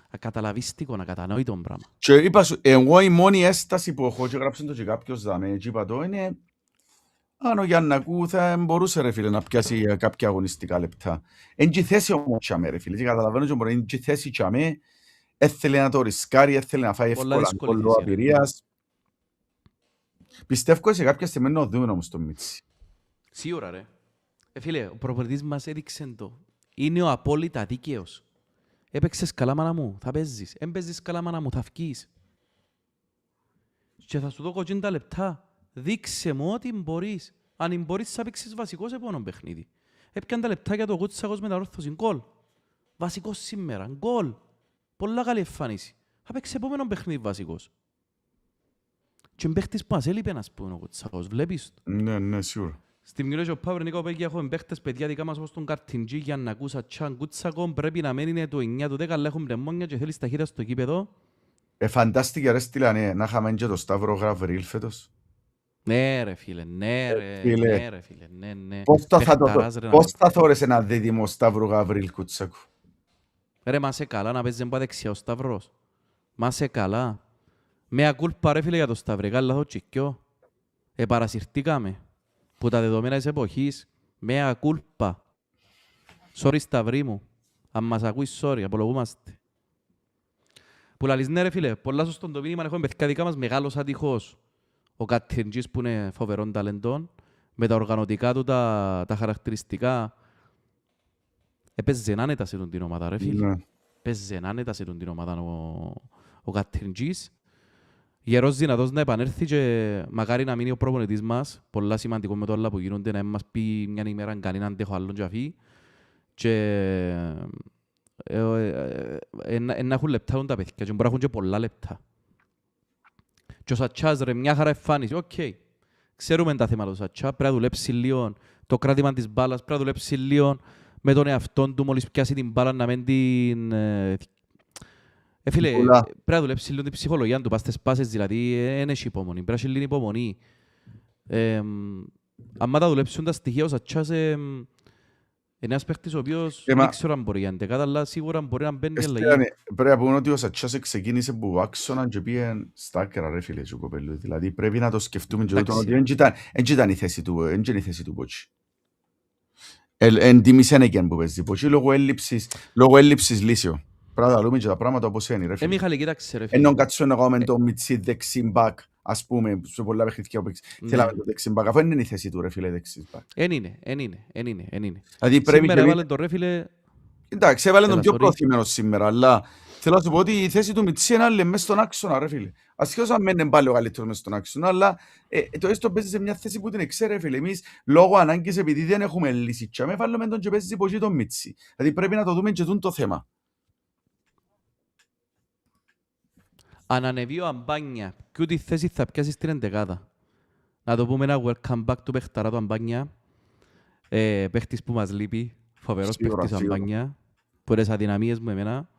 ακαταλαβίστικο, ακατανόητο πράγμα. Και είπα σου, εγώ η μόνη έσταση που έχω και γράψε το και κάποιος δάμε και είπα το είναι αν ο Γιαννακού θα μπορούσε ρε φίλε να πιάσει κάποια αγωνιστικά λεπτά. Εν και θέση όμως τσάμε ρε φίλε και καταλαβαίνω και μπορεί εν και θέση τσάμε έθελε να το ρισκάρει, έθελε να φάει εύκολα κόλλο απειρίας. Πιστεύω σε κάποια στιγμή να δούμε όμως το Μίτσι. Σίγουρα ρε. Φίλε, ο προπονητής μας έδειξε το. Είναι ο απόλυτα δίκαιος. Έπαιξες καλά μάνα μου, θα παίζεις. Έμπαιζες καλά μάνα μου, θα βγεις. Και θα σου δω 50 λεπτά. Δείξε μου ότι μπορείς. Αν μπορείς θα παίξεις βασικό σε επόμενο παιχνίδι. Έπιαν τα λεπτά για το Κούτσακος με τα όρθωση. Γκολ. Βασικός σήμερα. Γκολ. Πολλά καλή εμφάνιση. Θα παίξει επόμενο παιχνίδι βασικός. Και παίχτης που μας έλειπε να πούμε ο Κούτσακος. Βλέπεις το. Ναι, σίγουρα. Στην Μιλόγιο ο Παύρο Νίκο Πέγγι έχουμε παίχτες παιδιά δικά μας όπως τον Καρτιντζή για να ακούσα τσάν Κούτσακο. Πρέπει να μένει το 9 του 10 αλλά έχουν πνευμόνια και θέλεις ταχύτητα στο κήπεδο. Φαντάστηκε ρε Στυλιανέ να είχαμε και το Σταύρο Γαβρίλ φέτος. Ναι ρε φίλε, ναι ρε φίλε, ναι. Πώς θα θόρεσε ένα δίδυμο Σταύρο Γαβρίλ Κούτσακου. Ρε μα σε καλά να παίζει από δεξιά ο Σταύρος. Μα σε καλά. Με ακούλπα ρε φίλε για το Σταυρικά λάθος τσικιό. Παρασυρθήκαμε. Που τα δεδομένα της εποχής. Με ακούλπα. Sorry Σταυρί μου. Αν μας ακούεις sorry, απολογούμαστε. Που λαλείς ναι ρε φίλε, πολλά σωστόν το μήνυμα έχουμε παιδιά δικά μας μεγάλος άτυχος. Ο Καττιντζής που είναι φοβερόν ταλεντών. Με τα οργανωτικά του, τα χαρακτηριστικά. Έπαιζε άνετα σε την ομάδα ρε φίλε. Έπαιζε άνετα σε την ομάδα ο Καττιντζής. Γερός δυνατός να επανέλθει και μακάρι να μείνει ο προπονητής μας. Πολλά σημαντικό με το όλα που γίνονται να μας πει μια ημέρα κανέναν αντέχω άλλον και αφή. Και να έχουν λεπτά τα παιδιά και μπορεί να έχουν και πολλά λεπτά. Και ο Σατσάς ρε μια χαρά εμφάνιση. Οκ. Ξέρουμε τα θέματα του Σατσά. Πρέπει να δουλέψει λίγο το κράτημα της μπάλας. Πρέπει να δουλέψει λίγο με τον εαυτόν του μόλις πιάσει την μπάλα να μην την... Φίλε, πρέπει να δουλέψει λίγο την ψυχολογία του, πας στις πάσες, δηλαδή, δεν έχει υπομονή, πρέπει να έχει λίγο υπομονή. Αν τα δουλέψουν τα στοιχεία, ο Σατσάς είναι ένας παίκτης ο οποίος δεν ξέρω αν μπορεί για εντεκάτα, αλλά σίγουρα μπορεί να μπαίνει και αλλαγή. Πρέπει να πούμε ότι ο Σατσάς ξεκίνησε που άξοναν και πήγε στα άκρα ρε φίλε του κοπέλου, δηλαδή πρέπει να το σκεφτούμε και ότι δεν ήταν η θέση του Ποτσι. Εν τίμησαν εκείνον που παίζει Ποτσι λόγω έλλειψης λύσεων. Πρέπει να δούμε και τα πράγματα όπως είναι ρε φίλε. Μιχάλη, κοίταξε ρε φίλε. Ενώ κάτσω να κάνουμε το Μιτσί δεξιμπακ, ας πούμε, σε πολλά παιχνίδια που θέλαμε το δεξιμπακ, αφού είναι η θέση του ρε φίλε δεξιμπακ. Εν είναι. Δηλαδή σήμερα έβαλε τον ρε φίλε... Εντάξει, έβαλε τον πιο προθυμένο σήμερα, αλλά Θέλω να σου πω ότι η θέση του Μιτσί είναι άλλη μες στον άξονα, ρε φίλε. Ασχέτως αν μένει πάλι ο καλύτερος μες στον άξονα, αλλά το έστω παίζει σε μια θέση που την ξέρει, φίλε. Εμείς λόγω ανάγκης, επειδή δεν έχουμε λύση, και με βάλουμε τον και παίζει υποχή τον Μιτσί. Δηλαδή πρέπει να το δούμε και το θέμα. Αν ανεβεί ο Αμπάνια, και ούτε θέση θα πιάσει στην εντεκάδα. Να το πούμε ένα welcome back του παιχταρά του Αμπάνια. Παίχτης που μας λείπει, φοβερός παίχτης ο Αμπάνια, που είναι τις αδυναμίες μου εμένα.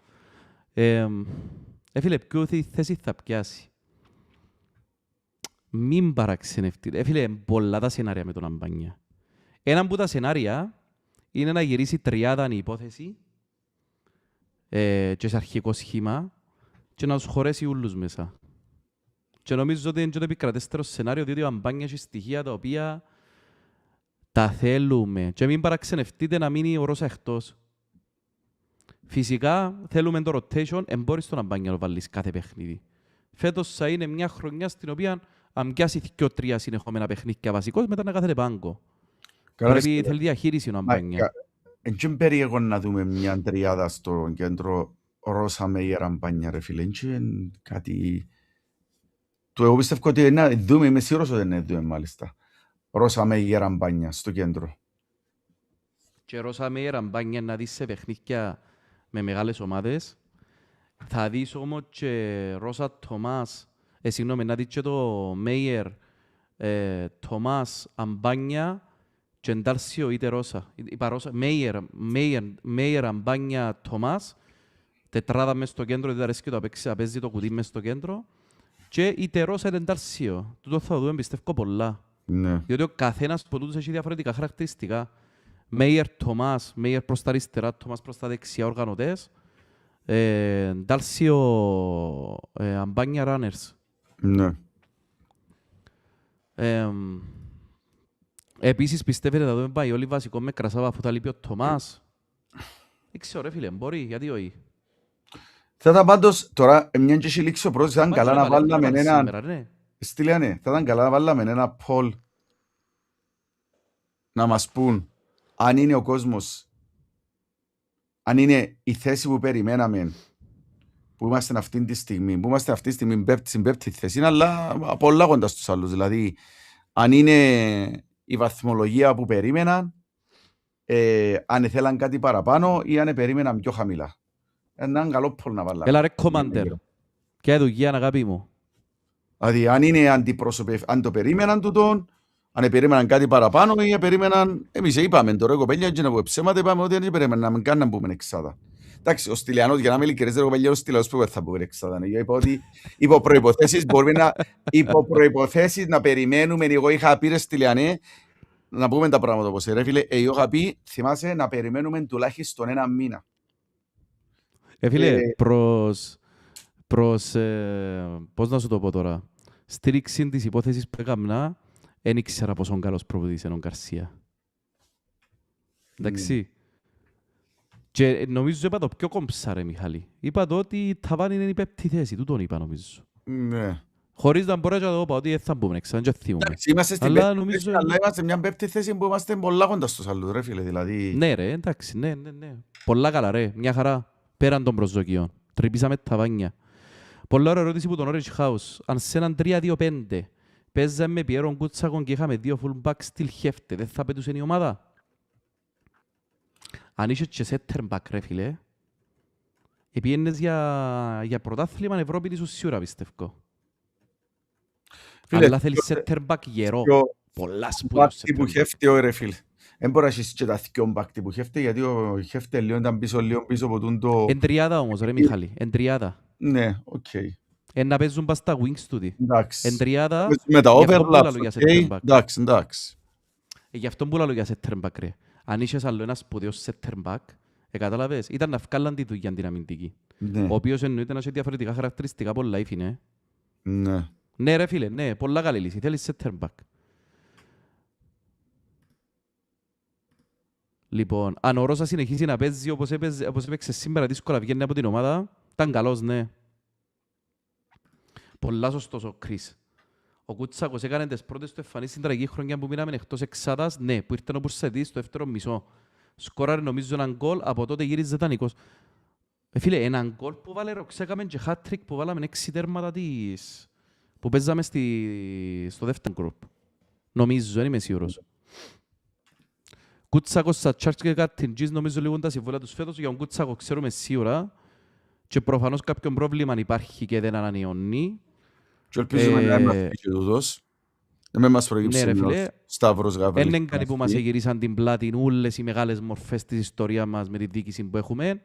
Φίλε, ποιο θέση θα πιάσει. Μην παραξενευτείτε. Φίλε, πολλά τα σενάρια με τον Αμπάνια. Ένα από τα σενάρια είναι να γυρίσει τριάδαν η υπόθεση και σε αρχικό σχήμα και να τους χωρέσει ούλους μέσα. Και νομίζω ότι είναι και το επικρατέστερο σενάριο, διότι ο Αμπάνια έχει στοιχεία τα οποία τα θέλουμε. Και μην παραξενευτείτε να μείνει ο Ρώσα εκτός. Φυσικά θέλουμε το rotation, εμπόρεις τον Αμπάνια να βάλεις κάθε παιχνίδι. Φέτος θα είναι μια χρονιά στην οποία αν πιάσει 2-3 συνεχόμενα παιχνίδια βασικός, μετά να κάθεται πάγκο. Πρέπει θέλει διαχείριση ο Αμπάνια. Είναι περίεργο να δούμε μια τριάδα στο κέντρο Ρώσα Μέιερ Αμπάνια, ρε φίλε. Είναι κάτι... Εγώ πιστεύω ότι να δούμε, είμαι σίγουρος ότι να δούμε μάλιστα. Ρώσα Μέιερ Αμπάνια στο κέντρο. Και Ρώσα Μέιερ Αμπάνια να δεις σε παιχνίδια με μεγάλες ομάδες. Θα δεις όμως και Ρώσα Τομάς, συγγνώμη, να δεις και το Μέιερ Τομάς Αμπάνια και Ντάρσιο είτε Ρώσα. Είπα Ρώσα, Μέιερ Αμπάνια Τομάς, τετράδα μες στο κέντρο, δεν αρέσει και το απέξει, παίζει το κουτί μες στο κέντρο. Και είτε Ρώσα είτε Ντάρσιο. Τούτο θα δούμε, πιστεύω πολλά. Ναι. Διότι ο καθένας από τούτους έχει διαφορετικά χαρακτηριστικά. Μέιερ Τομάς, Μέιερ προς τα αριστερά, Τομάς προς τα δεξιά οργανωτές. Ντάλσιο Αμπάνια Runners. Ναι. Επίσης πιστεύετε να δούμε πάει όλοι βασικό με Κρασάβα αφού τα λείπει ο Τομάς. Δεν ξέρω ρε φίλε, μπορεί, γιατί όχι. Θα ήταν πάντως, τώρα, μια και έχει λήξει ο πρώτος, θα ήταν καλά να βάλαμε έναν... Στήλιανε, θα ήταν καλά να βάλαμε ένα poll να μας πούν αν είναι ο κόσμος, αν είναι η θέση που περιμέναμε, που είμαστε αυτή τη στιγμή, που είμαστε αυτή τη στιγμή στην πέμπτη θέση, αλλά πολλά κοντά στους άλλους. Δηλαδή, αν είναι η βαθμολογία που περίμεναν, αν ήθελαν κάτι παραπάνω ή αν περίμεναν πιο χαμηλά. Έναν καλό πόλ να βάλαμε. Έλα ρε κομμάντερ. Και δουλειά αγάπη μου. Δηλαδή, αν είναι αν το περίμεναν τούτον, αν περίμεναν κάτι παραπάνω ή περίμεναν... Εμείς είπαμε τώρα, κοπέλια, και να πω ψέματα, είπαμε ότι δεν περίμεναν καν να μπούμε εξάδα. Εντάξει, ο Στυλιανός, για να είμαι ειλικρινής, ρε κοπέλια, ο Στυλιανός που θα μπούμε εξάδα. Είπα ότι υπό προϋποθέσεις να περιμένουμε, εγώ είχα πει ρε Στυλιανέ, να πούμε τα πράγματα όπως ρε φίλε, εγώ είχα πει, θυμάσαι, να περιμένουμε τουλάχιστον ένα μήνα. Φίλε, προς πώς να σου το πω τώρα, στήριξη της υπόθεσης που έκαμνα, δεν ήξερα πόσο καλός προπονητής είναι ο Γκαρσία. Εντάξει. Και νομίζω είπα το πιο κομψά ρε Μιχάλη. Είπα το ότι η Ταβάνη είναι η πέπτη θέση, τούτον είπα νομίζω. Ναι. Χωρίς να μπορέσω να το πω ότι θα μπούμε εξά, δεν θυμούμε. Είμαστε στην πέπτη θέση, αλλά είμαστε μια πέπτη θέση που είμαστε πολλά κοντά στους άλλους ρε φίλε, δηλαδή. Ναι ρε, εντάξει, ναι. Πολλά καλά ρε, μια χαρά, πέραν των προσδοκιών. Τρυπήσαμε Ταβάνια. Πολλά ωραία ερώτηση που τον Orange House. Αν σε έναν 3-2-5 παίζαμε με Πιέρον Κούτσακον και είχαμε δύο fullback στυλ Χέφτε, δεν θα πέτουσε η ομάδα. Αν είσαι και center back ρε φίλε, πήγαινες για πρωτάθλημα Ευρώπη ίσως σίγουρα πιστεύω. Αλλά θέλεις center back γερό, πολλά σπουδούς center back που Χέφτε ρε φίλε. Δεν μπορεί να έχεις και τα δυο back που Χέφτε, γιατί ο Χέφτε ήταν λίγο πίσω από τον το... Εν τριάδα όμως ρε Μιχάλη, εν τριάδα. Ναι, οκ. Να παίζουν πας στα wings τούτοι. Εν τριάδα, με τα overlaps, εντάξει. Γι' αυτό που λέω για center back ρε. Αν είχες άλλο ένα σπουδαίο center back, κατάλαβες, ήταν να βγάλαν τη δουλειά την αμυντική. Ο οποίος εννοείται να έχει διαφορετικά χαρακτηριστικά πολλά ύφη, ναι. Ναι ρε φίλε, ναι, πολλά καλή λύση. Θέλεις center back. Λοιπόν, αν ο Ρώσα συνεχίσει να παίζει όπως έπαιξε σήμερα δύσκολα βγαίνει από την ομάδα, ήταν καλός, ναι. Πολλά σωστός ο Κρίς. Ο Κούτσακος έκανε τις πρώτες του εμφανίσεις στην τραγική χρονιά που μείναμε εκτός εξάδας, ναι, που ήρθε ο Πουρσετής στο δεύτερο μισό. Σκόραρε νομίζω έναν γκολ, από τότε γύριζε δανεικός. Φίλε, έναν γκολ που βάλε Ροξέκαμε και hat-trick που βάλαμε 6 τέρματα της... που παίζαμε στο δεύτερο γκρουπ. Νομίζω, δεν είμαι σίγουρος. Κούτσακο Σατσάρτς και Καττιντζής νομίζω λίγο τα συμβόλαια τους φέτος. Για τον Κούτσακο ξέρουμε σίγουρα και προφανώς κάποιον πρόβλημα υπάρχει και δεν ανανεώνει. Και ελπίζουμε να είμαστε και τούτος. Δεν μας προκύψει ο Σταύρος Γαβρίλης. Είναι κάτι που μας εγυρίσαν την πλάτη όλες οι μεγάλες μορφές της ιστορίας μας με τη διοίκηση που έχουμε.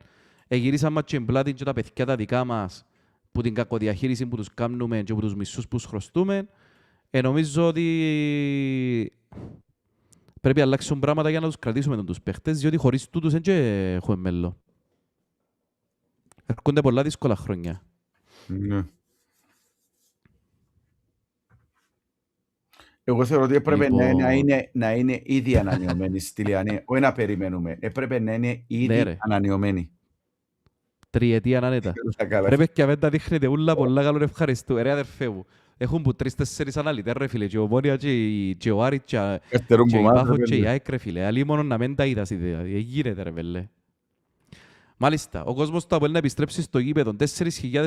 Εγυρίσαν μας και την πλάτη και τα παιδιά τα δικά μας που την κακοδιαχείριση που τους κάνουμε και που τους μισούς που τους χρωστούμε. Νομίζω ότι πρέπει να αλλάξουν πράγματα για να τους κρατήσουμε τους παίχτες, διότι χωρίς τούτους δεν έχουμε μέλλον. Έρχονται πολλά δύσκολα χρόνια. Ναι. Εγώ θεωρώ ότι έπρεπε να είναι ήδη ανανεωμένοι στη Λιανή. Όχι να περιμένουμε. Έπρεπε να είναι ήδη ανανεωμένοι. Τριετία ανάνετα. Πρέπει και να τα δείχνετε ούλα πολλά καλό ευχαριστώ. Ρε αδερφέ μου. Έχουν που 3-4 αναλυτές ρε φίλε. Και ο Μόνια και ο Άρης και η Πάφο και η ΑΕΚ ρε φίλε. Αλλή μόνο να μην τα είδα στη ιδέα. Γίνεται ρε βέλε. Μάλιστα, ο κόσμος του Αποέλ να επιστρέψει στο γήπεδο 4.000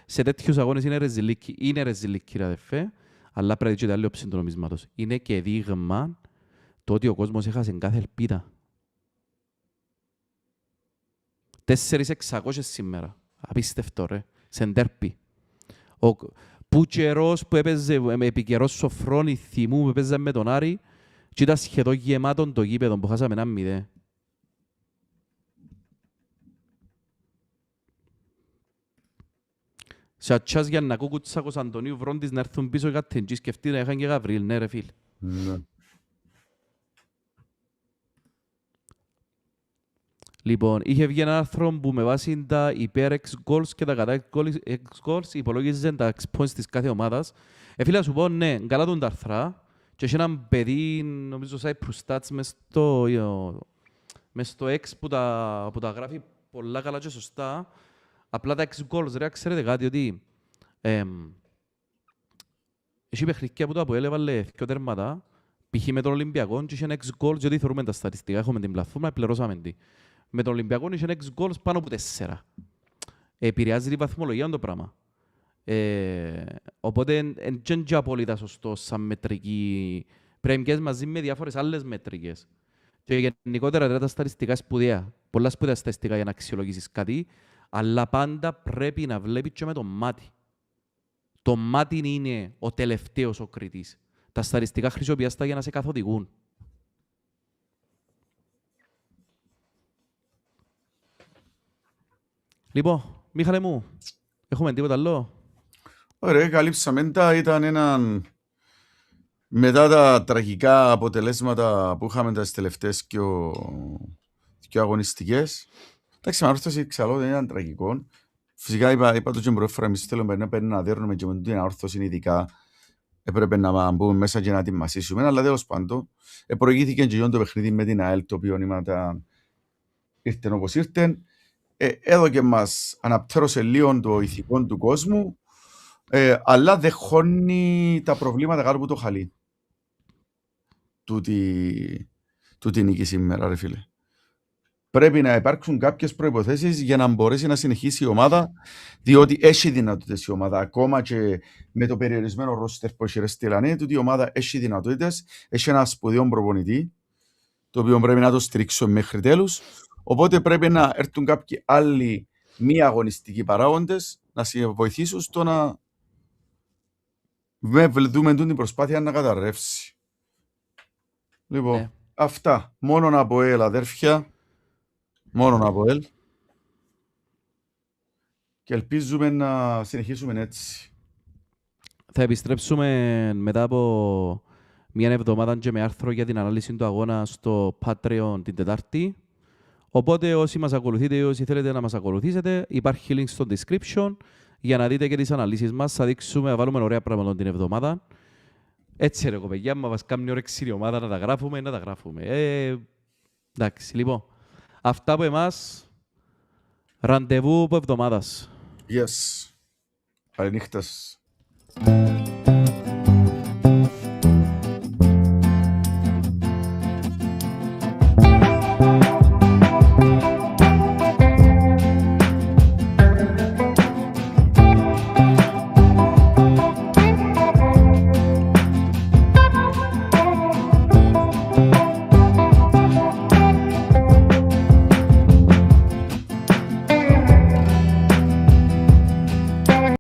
σε τέτοιους αγώνες είναι ρεζιλίκι. Είναι ρεζιλίκι ρε αδερφέ. Αλλά πρέπει να άλλη όψη του νομίσματος. Είναι και δείγμα το ότι ο κόσμος έχασε κάθε ελπίδα. 4.600 σήμερα. Απίστευτο ρε. Σε ντέρπι. Που καιρός που έπαιζε με επικαιρός Σοφρόνη θυμού που έπαιζε με τον Άρη και ήταν σχεδόν γεμάτον το γήπεδο που χάσαμε 1-0. Σε ατσάς για να ακούω Κουτσάκος Αντωνίου Βρόντις να έρθουν πίσω για τεντζή σκεφτεί να είχαν και Γαβρίλ, ναι ρε φίλ. Λοιπόν, είχε βγει ένα άρθρο που με βάση τα υπέρ X goals και τα κατά X goals υπολόγιζε τα X points της κάθε ομάδας. Φίλε, να σου πω, ναι, καλά τον τα άρθρα και έχει έναν παιδί, νομίζω, Cyprus Stats μες στο X που τα γράφει πολλά καλά και σωστά. Απλά τα X goals, ρε, ξέρετε κάτι, ότι έχει παιχνίδια που το Αποέλ έβαλε δύο τέρματα, π.χ. με τον Ολυμπιακό και είχε ένα X goals, γιατί θεωρούμε τα στατιστικά, έχουμε την πλατφόρμα, πληρώσαμε την. Με τον Ολυμπιακό είχε ένα X goals πάνω από 4. Επηρεάζει τη βαθμολογία το πράγμα. Οπότε δεν είναι απόλυτα σωστό σαν μετρική. Πρέπει να μαζί με διάφορες άλλες μετρικές. Και γενικότερα τα στατιστικά σπουδαία. Πολλά σπουδαία στατιστικά για να αξιολογήσεις κάτι, αλλά πάντα πρέπει να βλέπεις και με το μάτι. Το μάτι είναι ο τελευταίος ο κριτής. Τα στατιστικά χρησιμοποιούνται για να σε καθοδηγούν. Λοιπόν, Μίχαλε μου, έχουμε τίποτα άλλο? Ωραία, καλύψαμε τα. Ήταν έναν... Μετά τα τραγικά αποτελέσματα που είχαμε τις τελευταίες και αγωνιστικές. Εντάξει, με όρθωση εξαλώ δεν ήταν τραγικό. Φυσικά είπα το και προέφερα, εμείς θέλουμε να δέρνουμε και με την όρθωση ειδικά. Έπρεπε να μπούμε μέσα και να την μασίσουμε, αλλά τέλος πάντων. Προηγήθηκε και το παιχνίδι με την ΑΕΛ, το οποίο ήρθε όπως ήρθε. Έδωκε μας αναπτέρωσε λίγο το ηθικό του κόσμου, αλλά δεχώνει τα προβλήματα κάτω από το χαλί. Τούτη νίκη σήμερα, ρε φίλε. Πρέπει να υπάρξουν κάποιες προϋποθέσεις για να μπορέσει να συνεχίσει η ομάδα, διότι έχει δυνατότητες η ομάδα. Ακόμα και με το περιορισμένο ρόστερ που έχει στη Λανέ, τούτη η ομάδα έχει δυνατότητες, έχει ένα σπουδαίο προπονητή, το οποίο πρέπει να το στηρίξουμε μέχρι τέλους. Οπότε πρέπει να έρθουν κάποιοι άλλοι μη αγωνιστικοί παράγοντες να βοηθήσουν στο να δούμε την προσπάθεια να καταρρεύσει. Λοιπόν, αυτά. Μόνον από ΕΛ, αδέρφια. Μόνον από ΕΛ. Και ελπίζουμε να συνεχίσουμε έτσι. Θα επιστρέψουμε μετά από μια εβδομάδα και με άρθρο για την ανάλυση του αγώνα στο Patreon την Τετάρτη. Οπότε όσοι μας ακολουθείτε ή όσοι θέλετε να μας ακολουθήσετε, υπάρχει link στο description για να δείτε και τις αναλύσεις μας. Θα δείξουμε, θα βάλουμε ωραία πράγματα την εβδομάδα. Έτσι ρε κοπαιγιά, μα μας κάνει όρεξη η ομάδα να τα γράφουμε. Εντάξει, λοιπόν. Αυτά από εμάς. Ραντεβού από εβδομάδας. Yes. Καληνύχτας.